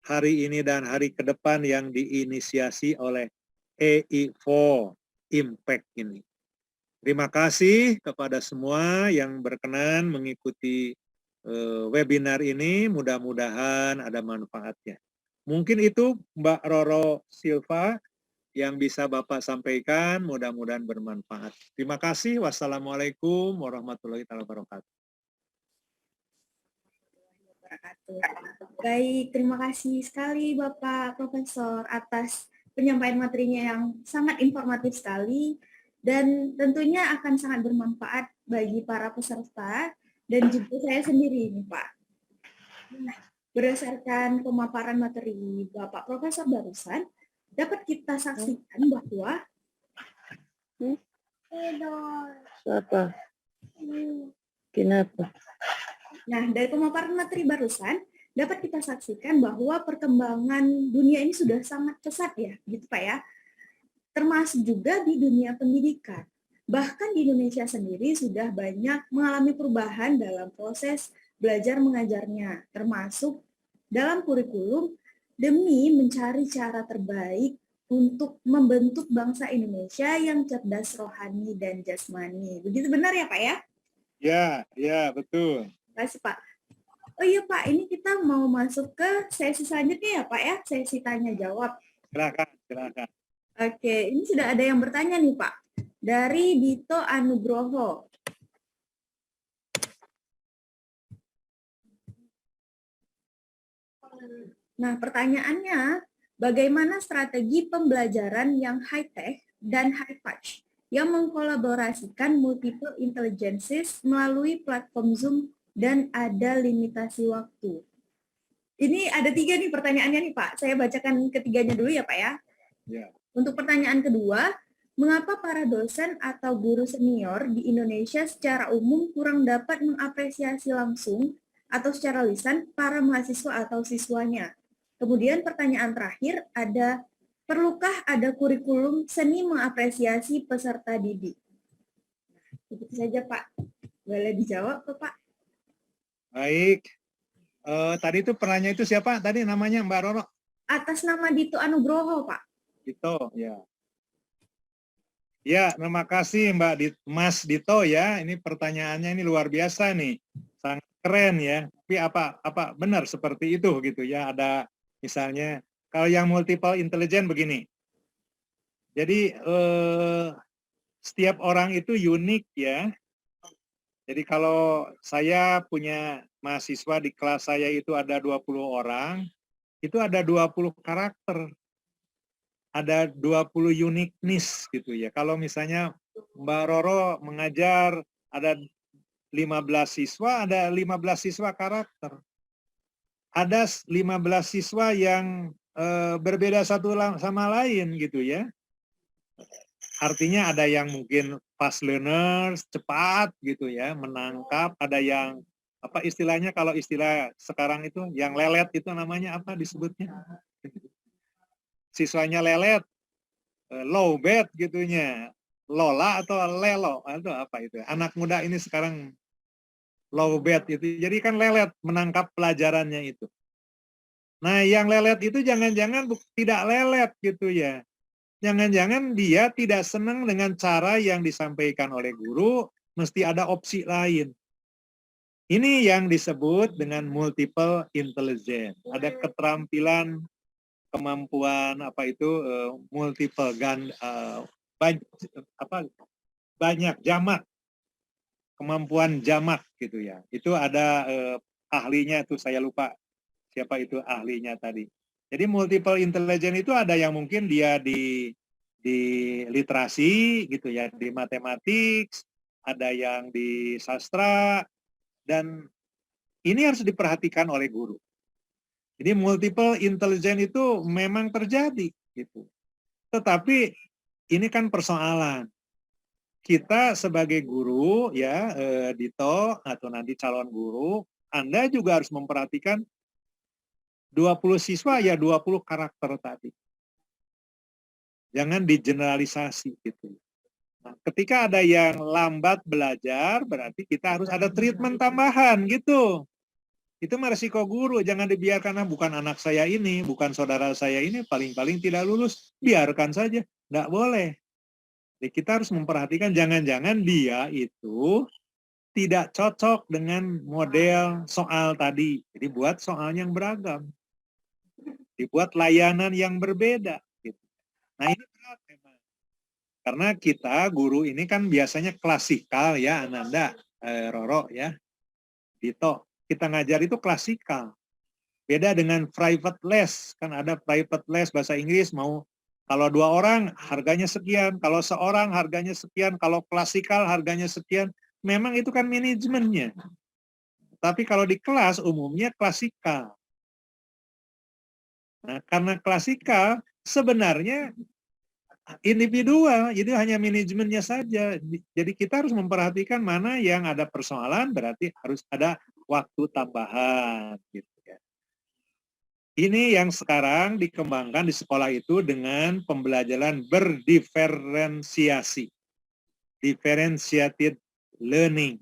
hari ini dan hari ke depan yang diinisiasi oleh EI4 Impact ini. Terima kasih kepada semua yang berkenan mengikuti webinar ini, mudah-mudahan ada manfaatnya. Mungkin itu Mbak Roro Silva yang bisa Bapak sampaikan, mudah-mudahan bermanfaat. Terima kasih. Wassalamualaikum warahmatullahi wabarakatuh. Baik, terima kasih sekali Bapak Profesor atas penyampaian materinya yang sangat informatif sekali dan tentunya akan sangat bermanfaat bagi para peserta dan juga saya sendiri nih Pak. Nah, berdasarkan pemaparan materi Bapak Profesor barusan, dapat kita saksikan bahwa Siapa? Kenapa? Nah, dari pemaparan materi barusan, dapat kita saksikan bahwa perkembangan dunia ini sudah sangat pesat ya, gitu Pak ya. Termasuk juga di dunia pendidikan. Bahkan di Indonesia sendiri sudah banyak mengalami perubahan dalam proses belajar mengajarnya, termasuk dalam kurikulum demi mencari cara terbaik untuk membentuk bangsa Indonesia yang cerdas rohani dan jasmani. Begitu benar ya Pak ya? Ya, betul. Terima kasih Pak. Oh iya Pak, ini kita mau masuk ke sesi selanjutnya ya Pak ya, sesi tanya jawab. Silakan. Oke, ini sudah ada yang bertanya nih Pak, dari Dito Anugroho. Nah, pertanyaannya, bagaimana strategi pembelajaran yang high-tech dan high-touch yang mengkolaborasikan multiple intelligences melalui platform Zoom dan ada limitasi waktu? Ini ada 3 nih pertanyaannya nih Pak. Saya bacakan ketiganya dulu ya Pak ya. Ya. Untuk pertanyaan kedua, mengapa para dosen atau guru senior di Indonesia secara umum kurang dapat mengapresiasi langsung atau secara lisan para mahasiswa atau siswanya? Kemudian pertanyaan terakhir ada, perlukah ada kurikulum seni mengapresiasi peserta didik? Itu saja Pak. Boleh dijawab Pak? Baik. Tadi itu penanya itu siapa? Tadi namanya Mbak Roro? Atas nama Dito Anugroho Pak. Dito, ya. Ya, terima kasih Mas Dito ya. Ini pertanyaannya ini luar biasa nih. Sangat keren ya. Tapi apa benar seperti itu gitu ya. Ada misalnya kalau yang multiple intelligence begini. Jadi setiap orang itu unik ya. Jadi kalau saya punya mahasiswa di kelas saya itu ada 20 orang, itu ada 20 karakter. Ada 20 uniqueness gitu ya. Kalau misalnya Mbak Roro mengajar ada 15 siswa, ada 15 siswa karakter. Ada 15 siswa yang berbeda satu sama lain gitu ya. Artinya ada yang mungkin fast learners, cepat gitu ya, menangkap, ada yang apa istilahnya kalau istilah sekarang itu yang lelet itu namanya apa disebutnya? Siswanya lelet, low bed gitunya, Lola atau Lelo atau apa itu? Anak muda ini sekarang low bed itu, jadi kan lelet menangkap pelajarannya itu. Nah, yang lelet itu jangan-jangan tidak lelet gitu ya. Jangan-jangan dia tidak senang dengan cara yang disampaikan oleh guru, mesti ada opsi lain. Ini yang disebut dengan multiple intelligence. Ada keterampilan, kemampuan apa itu multiple banyak jamak, kemampuan jamak gitu ya. Itu ada ahlinya tuh saya lupa siapa itu ahlinya tadi. Jadi multiple intelligence itu ada yang mungkin dia di literasi gitu ya, di matematik, ada yang di sastra, dan ini harus diperhatikan oleh guru. Jadi multiple intelligence itu memang terjadi gitu. Tetapi ini kan persoalan. Kita sebagai guru ya, Dito atau nanti calon guru, Anda juga harus memperhatikan 20 siswa ya 20 karakter tadi. Jangan digeneralisasi gitu. Nah, ketika ada yang lambat belajar, berarti kita harus ada treatment tambahan gitu. Itu mah resiko guru, jangan dibiarkan, bukan anak saya ini, bukan saudara saya ini, paling-paling tidak lulus, biarkan saja. Nggak boleh. Jadi kita harus memperhatikan jangan-jangan dia itu tidak cocok dengan model soal tadi. Jadi buat soal yang beragam. Dibuat layanan yang berbeda. Gitu. Nah ini berat memang. Karena kita guru ini kan biasanya klasikal ya Ananda, Roro ya, Dito. Kita ngajar itu klasikal. Beda dengan private les. Kan ada private les bahasa Inggris mau kalau 2 orang harganya sekian, kalau seorang harganya sekian, kalau klasikal harganya sekian. Memang itu kan manajemennya. Tapi kalau di kelas umumnya klasikal. Nah, karena klasikal sebenarnya individual, jadi hanya manajemennya saja. Jadi kita harus memperhatikan mana yang ada persoalan, berarti harus ada waktu tambahan. Gitu ya. Ini yang sekarang dikembangkan di sekolah itu dengan pembelajaran berdiferensiasi. Differentiated learning.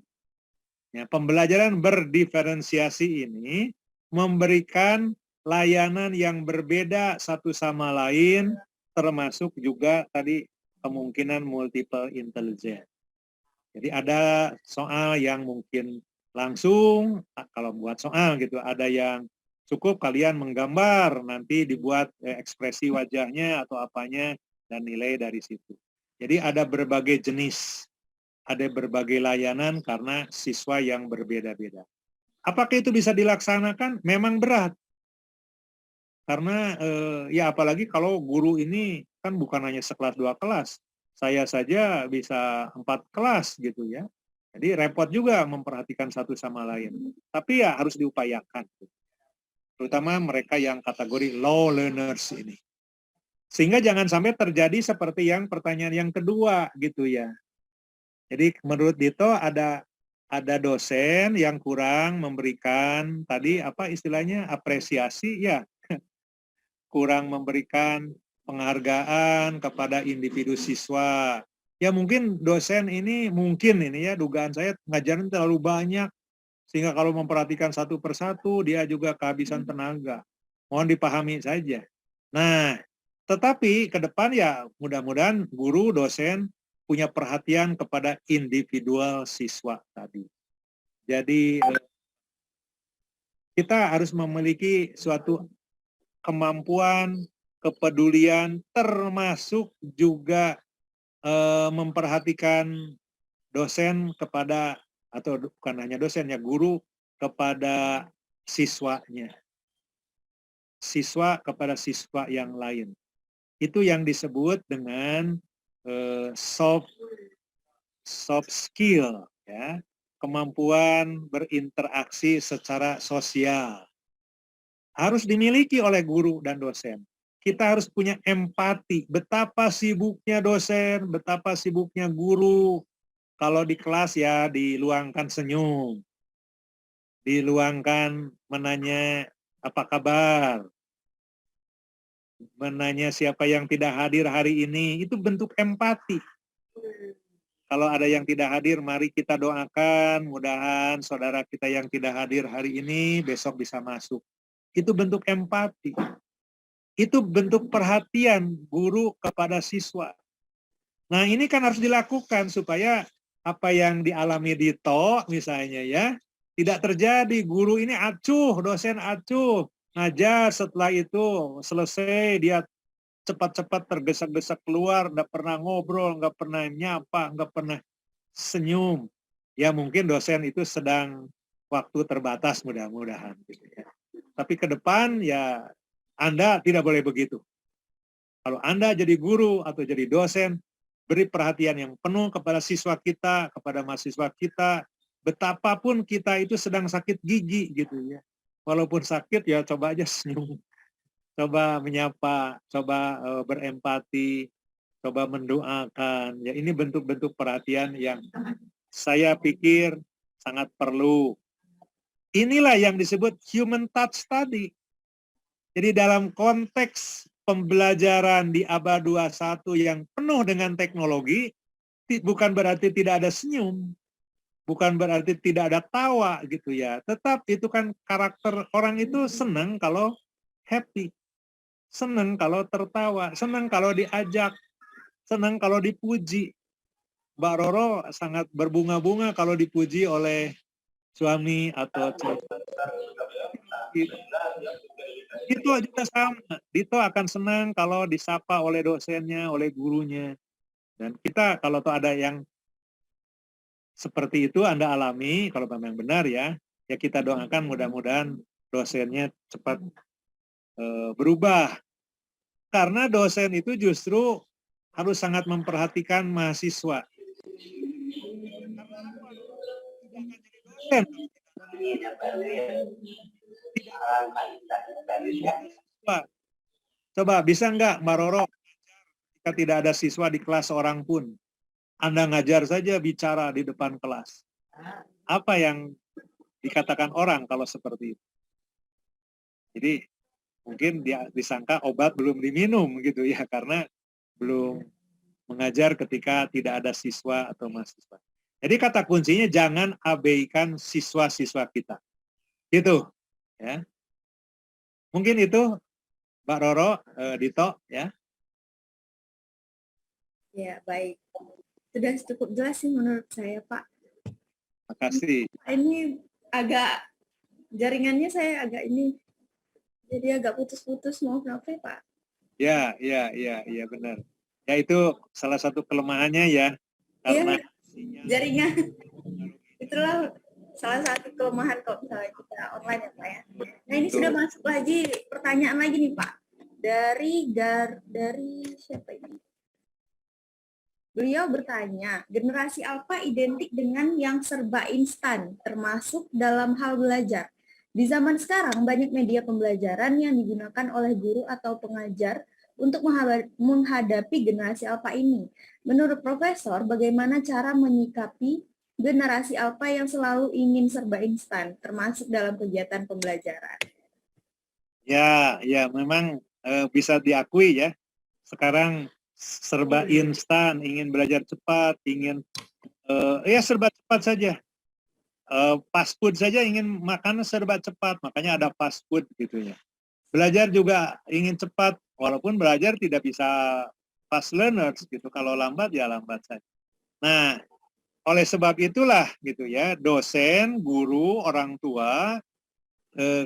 Ya, pembelajaran berdiferensiasi ini memberikan layanan yang berbeda satu sama lain, termasuk juga tadi kemungkinan multiple intelligence. Jadi ada soal yang mungkin langsung, kalau buat soal gitu, ada yang cukup kalian menggambar, nanti dibuat ekspresi wajahnya atau apanya, dan nilai dari situ. Jadi ada berbagai jenis, ada berbagai layanan karena siswa yang berbeda-beda. Apakah itu bisa dilaksanakan? Memang berat. Karena ya apalagi kalau guru ini kan bukan hanya sekelas 2 kelas. Saya saja bisa 4 kelas gitu ya. Jadi repot juga memperhatikan satu sama lain. Tapi ya harus diupayakan. Terutama mereka yang kategori low learners ini. Sehingga jangan sampai terjadi seperti yang pertanyaan yang kedua gitu ya. Jadi menurut Dito ada dosen yang kurang memberikan tadi apa istilahnya apresiasi ya. Kurang memberikan penghargaan kepada individu siswa. Ya mungkin dosen ini ya dugaan saya ngajarin terlalu banyak sehingga kalau memperhatikan satu persatu dia juga kehabisan tenaga. Mohon dipahami saja. Nah, tetapi ke depan ya mudah-mudahan guru dosen punya perhatian kepada individual siswa tadi. Jadi kita harus memiliki suatu kemampuan, kepedulian, termasuk juga memperhatikan dosen kepada, atau bukan hanya dosen ya, guru kepada siswanya. Siswa kepada siswa yang lain. Itu yang disebut dengan soft skill, ya, kemampuan berinteraksi secara sosial. Harus dimiliki oleh guru dan dosen. Kita harus punya empati. Betapa sibuknya dosen, betapa sibuknya guru. Kalau di kelas ya diluangkan senyum. Diluangkan menanya apa kabar. Menanya siapa yang tidak hadir hari ini. Itu bentuk empati. Kalau ada yang tidak hadir, mari kita doakan. Mudahan saudara kita yang tidak hadir hari ini besok bisa masuk. Itu bentuk empati. Itu bentuk perhatian guru kepada siswa. Nah ini kan harus dilakukan supaya apa yang dialami Dito misalnya ya, tidak terjadi. Guru ini acuh, dosen acuh, ngajar setelah itu selesai dia cepat-cepat tergesa-gesa keluar, nggak pernah ngobrol, nggak pernah nyapa, nggak pernah senyum. Ya mungkin dosen itu sedang waktu terbatas mudah-mudahan. Gitu ya. Tapi ke depan ya Anda tidak boleh begitu. Kalau Anda jadi guru atau jadi dosen, beri perhatian yang penuh kepada siswa kita, kepada mahasiswa kita, betapapun kita itu sedang sakit gigi gitu ya. Walaupun sakit ya coba aja senyum, coba menyapa, coba berempati, coba mendoakan. Ya ini bentuk-bentuk perhatian yang saya pikir sangat perlu. Inilah yang disebut human touch tadi. Jadi dalam konteks pembelajaran di abad 21 yang penuh dengan teknologi, bukan berarti tidak ada senyum, bukan berarti tidak ada tawa gitu ya. Tetap itu kan karakter orang itu senang kalau happy, senang kalau tertawa, senang kalau diajak, senang kalau dipuji. Mbak Roro sangat berbunga-bunga kalau dipuji oleh suami atau itu juga sama. Dito akan senang kalau disapa oleh dosennya, oleh gurunya. Dan kita kalau tuh ada yang seperti itu Anda alami, kalau memang benar ya, ya kita doakan mudah-mudahan dosennya cepat berubah. Karena dosen itu justru harus sangat memperhatikan mahasiswa. Coba bisa nggak Mbak Roro, jika tidak ada siswa di kelas seorang pun, Anda ngajar saja bicara di depan kelas. Apa yang dikatakan orang kalau seperti itu? Jadi mungkin dia disangka obat belum diminum gitu ya, karena belum mengajar ketika tidak ada siswa atau mahasiswa. Jadi kata kuncinya jangan abaikan siswa-siswa kita. Gitu ya. Mungkin itu Mbak Roro, Dito ya. Ya, baik. Sudah cukup jelas sih menurut saya, Pak. Makasih. Ini agak jaringannya saya agak ini jadi agak putus-putus, mohon maaf ya, Pak. Ya benar. Ya itu salah satu kelemahannya ya, karena jaringan. Itulah salah satu kelemahan kalau misalnya kita online ya, Pak ya. Nah, ini sudah masuk lagi pertanyaan lagi nih, Pak. Dari siapa ini? Beliau bertanya, generasi alfa identik dengan yang serba instan, termasuk dalam hal belajar. Di zaman sekarang, banyak media pembelajaran yang digunakan oleh guru atau pengajar untuk menghadapi generasi alfa ini. Menurut Profesor, bagaimana cara menyikapi generasi alfa yang selalu ingin serba instan, termasuk dalam kegiatan pembelajaran? Ya, memang bisa diakui ya. Sekarang serba instan, ingin belajar cepat, ingin serba cepat saja. Fast food saja ingin makan serba cepat, makanya ada fast food gitu ya. Belajar juga ingin cepat, walaupun belajar tidak bisa fast learners gitu. Kalau lambat ya lambat saja. Nah, oleh sebab itulah gitu ya, dosen, guru, orang tua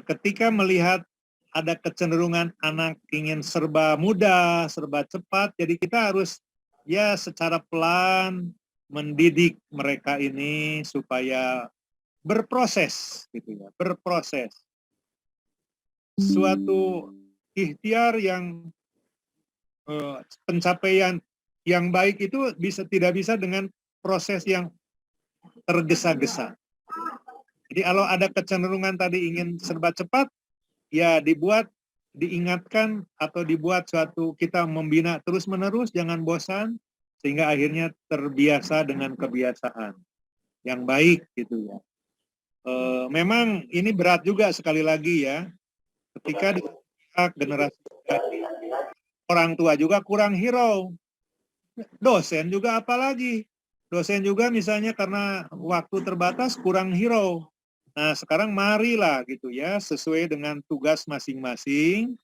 ketika melihat ada kecenderungan anak ingin serba mudah, serba cepat, jadi kita harus ya secara pelan mendidik mereka ini supaya berproses gitu ya, berproses. Suatu ikhtiar yang pencapaian yang baik itu tidak bisa dengan proses yang tergesa-gesa. Jadi kalau ada kecenderungan tadi ingin serba cepat, ya diingatkan atau dibuat suatu kita membina terus-menerus, jangan bosan, sehingga akhirnya terbiasa dengan kebiasaan yang baik gitu ya. Memang ini berat juga sekali lagi ya, ketika di generasi orang tua juga kurang hero, dosen juga apalagi, dosen juga misalnya karena waktu terbatas kurang hero. Nah, sekarang marilah gitu ya, sesuai dengan tugas masing-masing.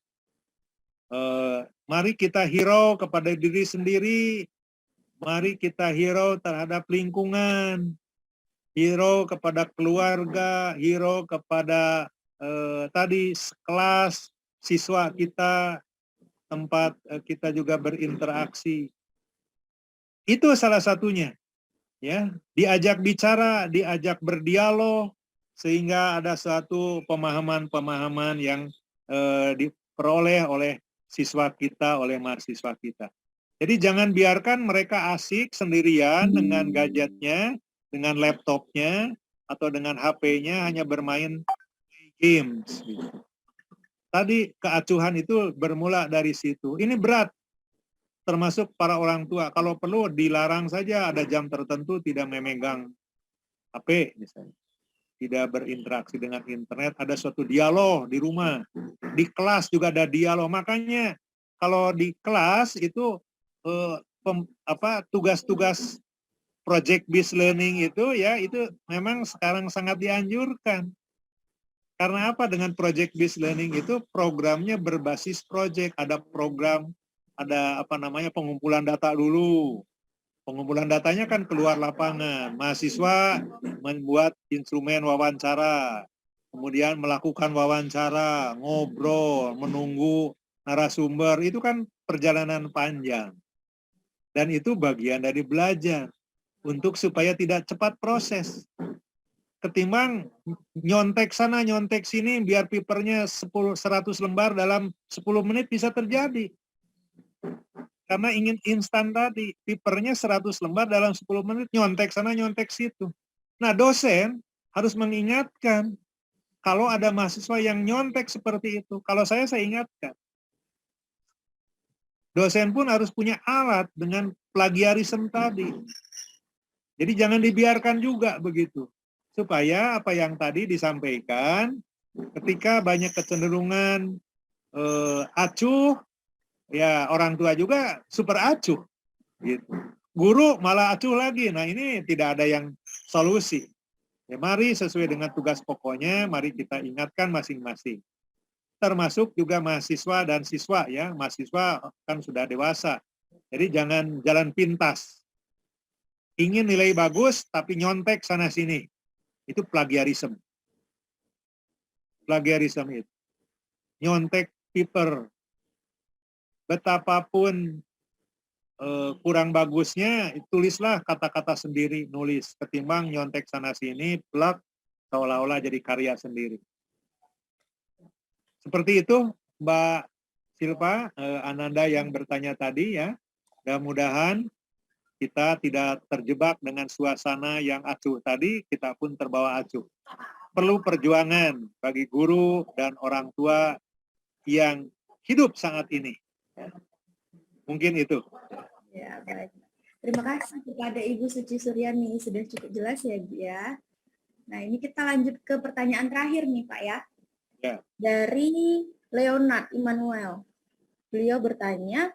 Mari kita hero kepada diri sendiri, mari kita hero terhadap lingkungan, hero kepada keluarga, hero kepada tadi kelas, siswa kita, tempat kita juga berinteraksi. Itu salah satunya. Ya, diajak bicara, diajak berdialog, sehingga ada suatu pemahaman-pemahaman yang diperoleh oleh siswa kita, oleh mahasiswa kita. Jadi jangan biarkan mereka asik sendirian dengan gadgetnya, dengan laptopnya, atau dengan HP-nya hanya bermain games. Tadi keacuhan itu bermula dari situ. Ini berat, termasuk para orang tua. Kalau perlu dilarang saja, ada jam tertentu tidak memegang HP misalnya. Tidak berinteraksi dengan internet, ada suatu dialog di rumah. Di kelas juga ada dialog. Makanya kalau di kelas itu tugas-tugas project based learning itu ya itu memang sekarang sangat dianjurkan. Karena apa? Dengan project based learning itu programnya berbasis project, ada program, ada apa namanya pengumpulan data dulu. Pengumpulan datanya kan keluar lapangan. Mahasiswa membuat instrumen wawancara, kemudian melakukan wawancara, ngobrol, menunggu narasumber, itu kan perjalanan panjang. Dan itu bagian dari belajar untuk supaya tidak cepat proses. Ketimbang nyontek sana, nyontek sini, biar papernya 100 lembar dalam 10 menit bisa terjadi. Karena ingin instan tadi, papernya 100 lembar dalam 10 menit, nyontek sana, nyontek situ. Nah, dosen harus mengingatkan, kalau ada mahasiswa yang nyontek seperti itu, kalau saya ingatkan. Dosen pun harus punya alat dengan plagiarisme tadi. Jadi jangan dibiarkan juga begitu. Supaya apa yang tadi disampaikan, ketika banyak kecenderungan acuh, ya orang tua juga super acuh. Gitu. Guru malah acuh lagi. Nah ini tidak ada yang solusi. Ya, mari sesuai dengan tugas pokoknya, mari kita ingatkan masing-masing. Termasuk juga mahasiswa dan siswa ya. Mahasiswa kan sudah dewasa. Jadi jangan jalan pintas. Ingin nilai bagus tapi nyontek sana sini. Itu plagiarisme. Plagiarisme itu. Nyontek paper. Betapapun kurang bagusnya, tulislah kata-kata sendiri, nulis. Ketimbang nyontek sana sini, plak, seolah-olah jadi karya sendiri. Seperti itu, Mbak Silva, Ananda yang bertanya tadi ya. Mudah-mudahan kita tidak terjebak dengan suasana yang acuh tadi, kita pun terbawa acuh. Perlu perjuangan bagi guru dan orang tua yang hidup saat ini. Mungkin itu. Ya, baik. Terima kasih kepada Ibu Suci Suryani, sudah cukup jelas ya, Bu ya. Nah, ini kita lanjut ke pertanyaan terakhir nih, Pak ya. Ya. Dari Leonard Immanuel. Beliau bertanya,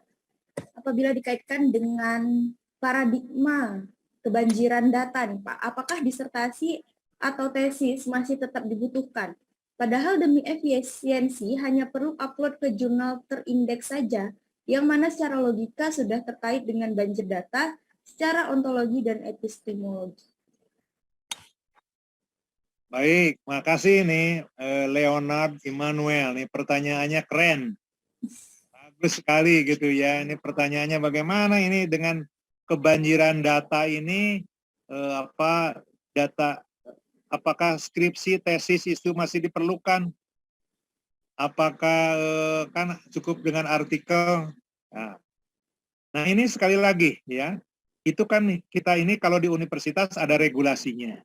apabila dikaitkan dengan paradigma kebanjiran data nih Pak, apakah disertasi atau tesis masih tetap dibutuhkan? Padahal demi efisiensi hanya perlu upload ke jurnal terindeks saja, yang mana secara logika sudah terkait dengan banjir data, secara ontologi dan epistemologi. Baik, makasih nih Leonard Immanuel. Nih pertanyaannya keren. Bagus sekali gitu ya. Ini pertanyaannya bagaimana ini dengan kebanjiran data ini data apakah skripsi tesis itu masih diperlukan? Apakah kan cukup dengan artikel? Nah, ini sekali lagi ya. Itu kan kita ini kalau di universitas ada regulasinya.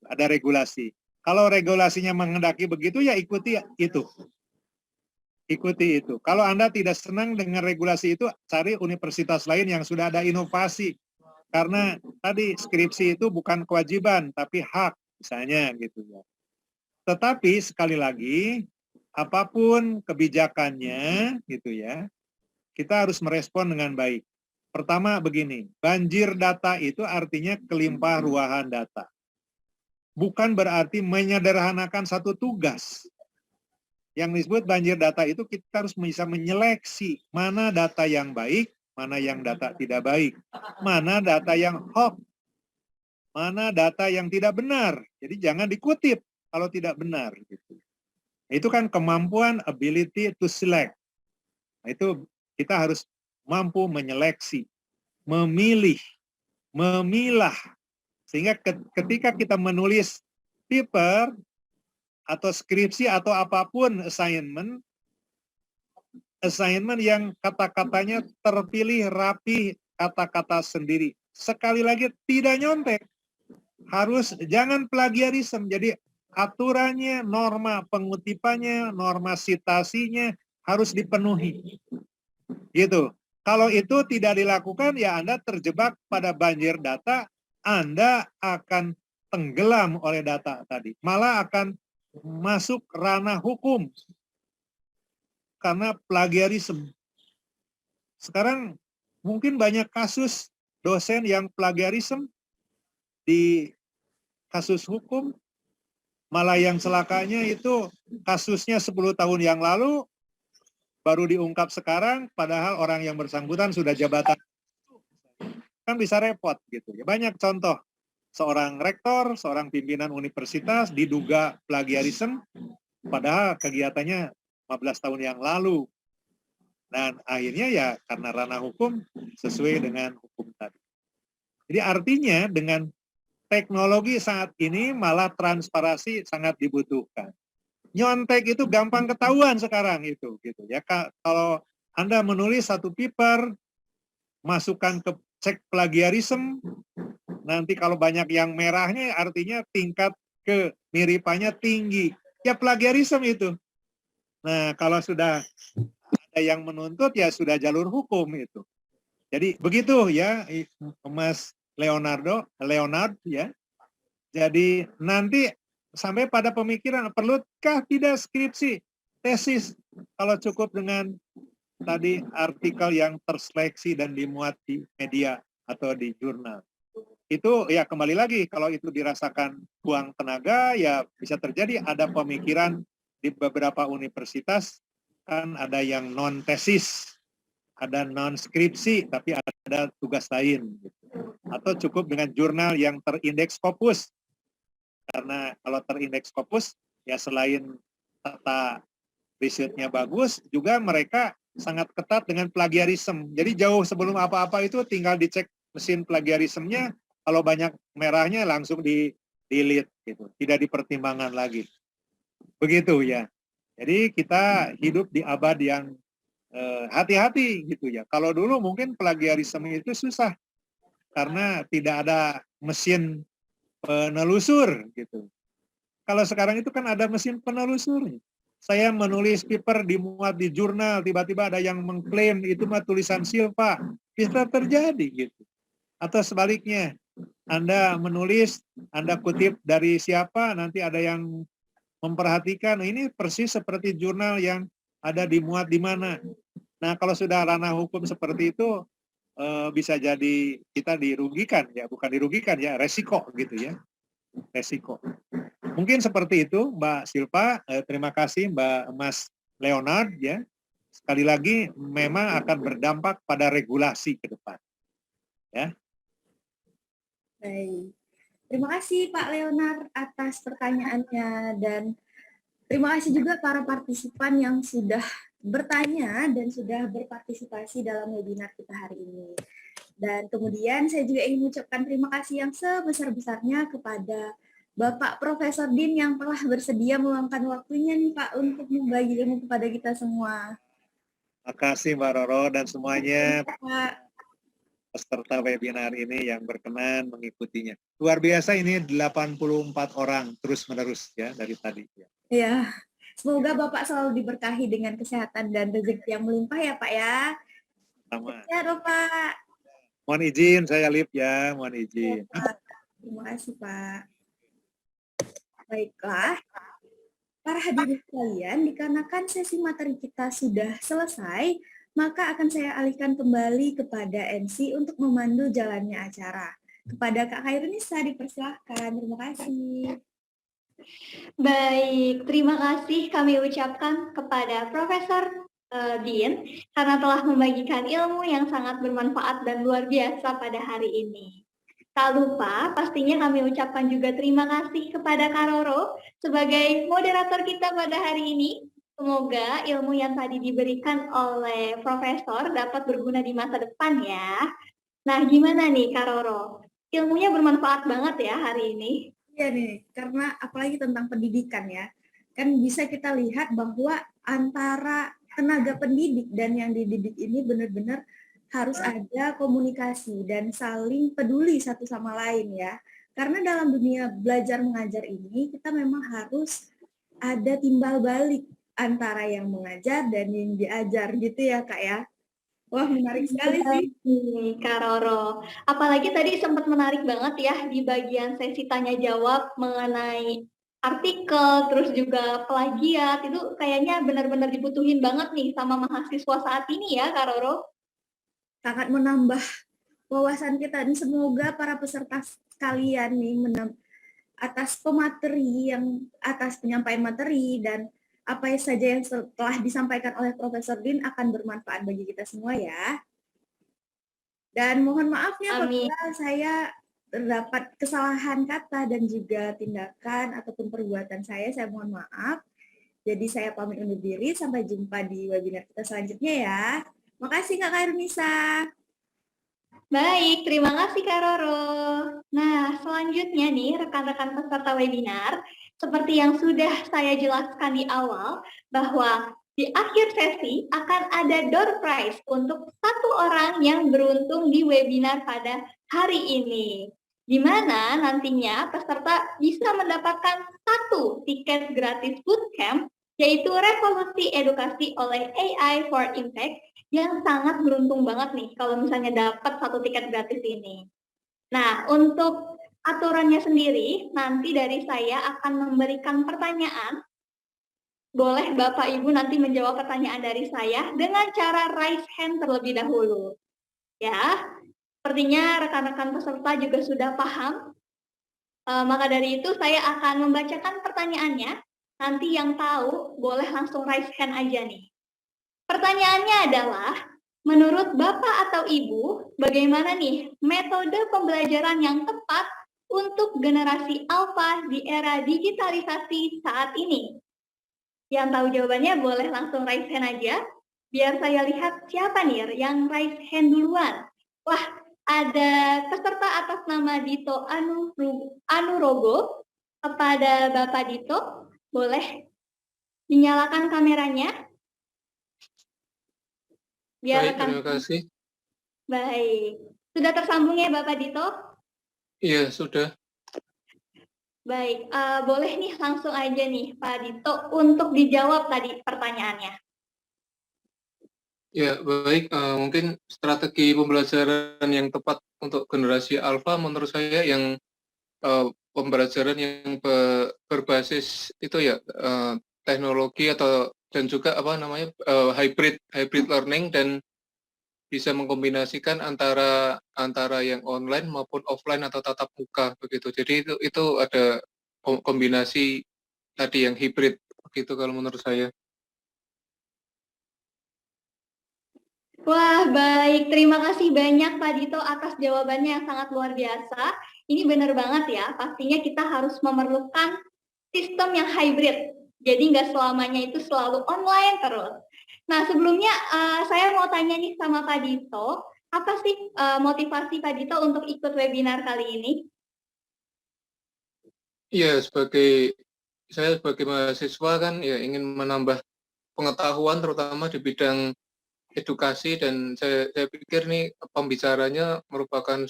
Ada regulasi. Kalau regulasinya menghendaki begitu ya ikuti itu. Ikuti itu. Kalau Anda tidak senang dengan regulasi itu, cari universitas lain yang sudah ada inovasi. Karena tadi skripsi itu bukan kewajiban, tapi hak misalnya gitu ya. Tetapi sekali lagi, apapun kebijakannya gitu ya, kita harus merespon dengan baik. Pertama begini, banjir data itu artinya kelimpah ruahan data. Bukan berarti menyederhanakan satu tugas. Yang disebut banjir data itu kita harus bisa menyeleksi mana data yang baik, mana yang data tidak baik, mana data yang hoax, mana data yang tidak benar. Jadi jangan dikutip kalau tidak benar. Gitu. Itu kan kemampuan ability to select. Nah, itu kita harus mampu menyeleksi, memilih, memilah. Sehingga ketika kita menulis paper, atau skripsi atau apapun assignment yang kata-katanya terpilih rapi, kata-kata sendiri. Sekali lagi tidak nyontek. Harus jangan plagiarisme. Jadi aturannya, norma pengutipannya, norma citasinya harus dipenuhi. Gitu. Kalau itu tidak dilakukan ya Anda terjebak pada banjir data, Anda akan tenggelam oleh data tadi. Malah akan masuk ranah hukum karena plagiarisme. Sekarang mungkin banyak kasus dosen yang plagiarisme di kasus hukum, malah yang celakanya itu kasusnya 10 tahun yang lalu baru diungkap sekarang, padahal orang yang bersangkutan sudah jabatan. Kan bisa repot gitu ya. Banyak contoh, seorang rektor, seorang pimpinan universitas diduga plagiarisme, padahal kegiatannya 15 tahun yang lalu. Dan akhirnya ya karena ranah hukum sesuai dengan hukum tadi. Jadi artinya dengan teknologi saat ini malah transparansi sangat dibutuhkan. Nyontek itu gampang ketahuan sekarang itu gitu ya. Kalau Anda menulis satu paper, masukkan ke cek plagiarisme, nanti kalau banyak yang merahnya artinya tingkat kemiripannya tinggi. Ya plagiarisme itu. Nah, kalau sudah ada yang menuntut ya sudah jalur hukum itu. Jadi begitu ya Mas Leonard ya. Jadi nanti sampai pada pemikiran perlukah tidak skripsi, tesis, kalau cukup dengan tadi artikel yang terseleksi dan dimuat di media atau di jurnal. Itu ya kembali lagi kalau itu dirasakan buang tenaga ya bisa terjadi ada pemikiran di beberapa universitas kan ada yang non tesis, ada non skripsi tapi ada tugas lain atau cukup dengan jurnal yang terindeks Scopus. Karena kalau terindeks Scopus, ya selain tata risetnya bagus, juga mereka sangat ketat dengan plagiarisme. Jadi jauh sebelum apa-apa itu tinggal dicek mesin plagiarismenya, kalau banyak merahnya langsung di delete gitu, tidak dipertimbangkan lagi. Begitu ya. Jadi kita hidup di abad yang hati-hati gitu ya. Kalau dulu mungkin plagiarisme itu susah karena tidak ada mesin penelusur gitu. Kalau sekarang itu kan ada mesin penelusur. Saya menulis paper dimuat di jurnal, tiba-tiba ada yang mengklaim itu mah tulisan Silva. Bisa terjadi gitu. Atau sebaliknya, Anda menulis, Anda kutip dari siapa, nanti ada yang memperhatikan, ini persis seperti jurnal yang ada dimuat di mana. Nah, kalau sudah ranah hukum seperti itu, bisa jadi kita dirugikan ya, bukan dirugikan ya, resiko gitu ya, resiko. Mungkin seperti itu Mbak Silva, terima kasih Mas Leonard ya. Sekali lagi memang akan berdampak pada regulasi ke depan. Ya. Baik. Terima kasih Pak Leonard atas pertanyaannya dan terima kasih juga para partisipan yang sudah bertanya dan sudah berpartisipasi dalam webinar kita hari ini. Dan kemudian saya juga ingin mengucapkan terima kasih yang sebesar-besarnya kepada Bapak Profesor Din yang telah bersedia meluangkan waktunya nih Pak untuk membagi ilmu kepada kita semua. Terima kasih Mbak Roro dan semuanya Pak. peserta webinar ini yang berkenan mengikutinya. Luar biasa ini 84 orang terus-menerus ya dari tadi. Ya. Semoga Bapak selalu diberkahi dengan kesehatan dan rezeki yang melimpah ya Pak ya. Sama. Ya Pak. Mohon izin saya Lip ya, mohon izin. Ya, terima kasih Pak. Baiklah, para hadirin sekalian, dikarenakan sesi materi kita sudah selesai, maka akan saya alihkan kembali kepada MC untuk memandu jalannya acara. Kepada Kak Khairunisa dipersilahkan. Terima kasih. Baik, terima kasih kami ucapkan kepada Profesor Din karena telah membagikan ilmu yang sangat bermanfaat dan luar biasa pada hari ini. Tak lupa, pastinya kami ucapkan juga terima kasih kepada Kak Roro sebagai moderator kita pada hari ini. Semoga ilmu yang tadi diberikan oleh Profesor dapat berguna di masa depan ya. Nah, gimana nih Kak Roro? Ilmunya bermanfaat banget ya hari ini. Iya nih, karena apalagi tentang pendidikan ya, kan bisa kita lihat bahwa antara tenaga pendidik dan yang dididik ini benar-benar harus ada komunikasi dan saling peduli satu sama lain ya. Karena dalam dunia belajar mengajar ini, kita memang harus ada timbal balik antara yang mengajar dan yang diajar gitu ya Kak ya. Wah, menarik sekali sih. Kak Roro. Apalagi tadi sempat menarik banget ya di bagian sesi tanya jawab mengenai artikel, terus juga plagiat. Itu kayaknya benar-benar dibutuhin banget nih sama mahasiswa saat ini ya, Kak Roro. Sangat menambah wawasan kita dan semoga para peserta sekalian nih atas penyampaian materi dan apa saja yang telah disampaikan oleh Profesor Din akan bermanfaat bagi kita semua ya. Dan mohon maafnya apabila saya terdapat kesalahan kata dan juga tindakan ataupun perbuatan saya mohon maaf. Jadi saya pamit undur diri, sampai jumpa di webinar kita selanjutnya ya. Makasih Kak Kairunisa. Baik, terima kasih Kak Roro. Nah, selanjutnya nih rekan-rekan peserta webinar, seperti yang sudah saya jelaskan di awal, bahwa di akhir sesi akan ada door prize untuk satu orang yang beruntung di webinar pada hari ini. Di mana nantinya peserta bisa mendapatkan satu tiket gratis bootcamp, yaitu Revolusi Edukasi oleh AI for Impact, yang sangat beruntung banget nih kalau misalnya dapat satu tiket gratis ini. Nah, untuk aturannya sendiri, nanti dari saya akan memberikan pertanyaan. Boleh Bapak Ibu nanti menjawab pertanyaan dari saya dengan cara raise hand terlebih dahulu. Ya, sepertinya rekan-rekan peserta juga sudah paham. Maka dari itu saya akan membacakan pertanyaannya. Nanti yang tahu boleh langsung raise hand aja nih. Pertanyaannya adalah, menurut Bapak atau Ibu, bagaimana nih metode pembelajaran yang tepat untuk generasi alfa di era digitalisasi saat ini? Yang tahu jawabannya boleh langsung raise hand aja, biar saya lihat siapa nih yang raise hand duluan. Wah, ada peserta atas nama Dito Anurogo. Kepada Bapak Dito, boleh dinyalakan kameranya. Baik, terima kasih. Baik. Sudah tersambung ya Bapak Dito? Iya, sudah. Baik, boleh nih langsung aja nih Pak Dito untuk dijawab tadi pertanyaannya. Ya, baik. Mungkin strategi pembelajaran yang tepat untuk generasi alfa menurut saya yang pembelajaran yang berbasis itu ya teknologi dan juga hybrid learning dan bisa mengkombinasikan antara yang online maupun offline atau tatap muka begitu. Jadi itu ada kombinasi tadi yang hybrid begitu kalau menurut saya. Wah, baik. Terima kasih banyak Pak Dito atas jawabannya yang sangat luar biasa. Ini benar banget ya, pastinya kita harus memerlukan sistem yang hybrid. Jadi nggak selamanya itu selalu online terus. Nah, sebelumnya saya mau tanya nih sama Pak Dito, apa sih motivasi Pak Dito untuk ikut webinar kali ini? Iya, saya sebagai mahasiswa kan ya ingin menambah pengetahuan terutama di bidang edukasi dan saya pikir nih pembicaranya merupakan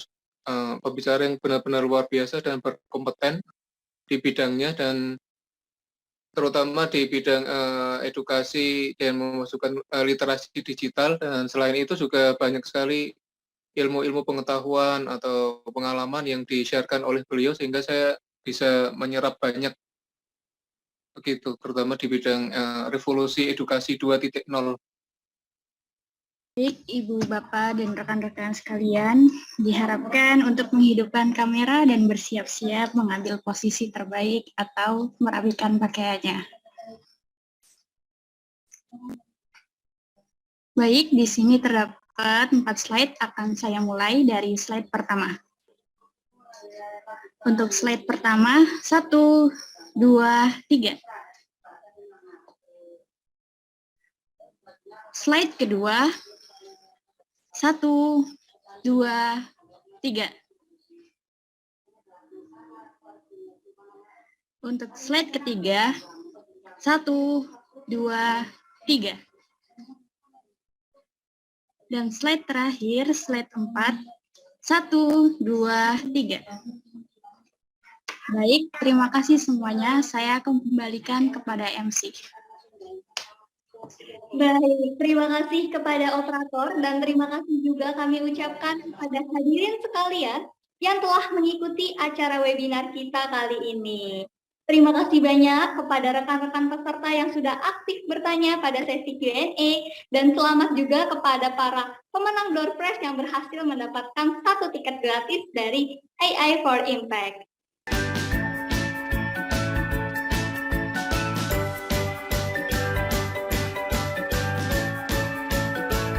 pembicara yang benar-benar luar biasa dan berkompeten di bidangnya dan terutama di bidang edukasi dan memasukkan literasi digital dan selain itu juga banyak sekali ilmu-ilmu pengetahuan atau pengalaman yang di-share-kan oleh beliau sehingga saya bisa menyerap banyak begitu terutama di bidang revolusi edukasi 2.0. Baik, Ibu, Bapak, dan rekan-rekan sekalian, diharapkan untuk menghidupkan kamera dan bersiap-siap mengambil posisi terbaik atau merapikan pakaiannya. Baik, di sini terdapat 4 slide, akan saya mulai dari slide pertama. Untuk slide pertama, 1, 2, 3. Slide kedua, 1, 2, 3. Untuk slide ketiga, 1, 2, 3. Dan slide terakhir, slide 4, 1, 2, 3. Baik, terima kasih semuanya. Saya akan kembalikan kepada MC. Baik, terima kasih kepada operator dan terima kasih juga kami ucapkan kepada hadirin sekalian yang telah mengikuti acara webinar kita kali ini. Terima kasih banyak kepada rekan-rekan peserta yang sudah aktif bertanya pada sesi Q&A, dan selamat juga kepada para pemenang door prize yang berhasil mendapatkan 1 tiket gratis dari AI for Impact.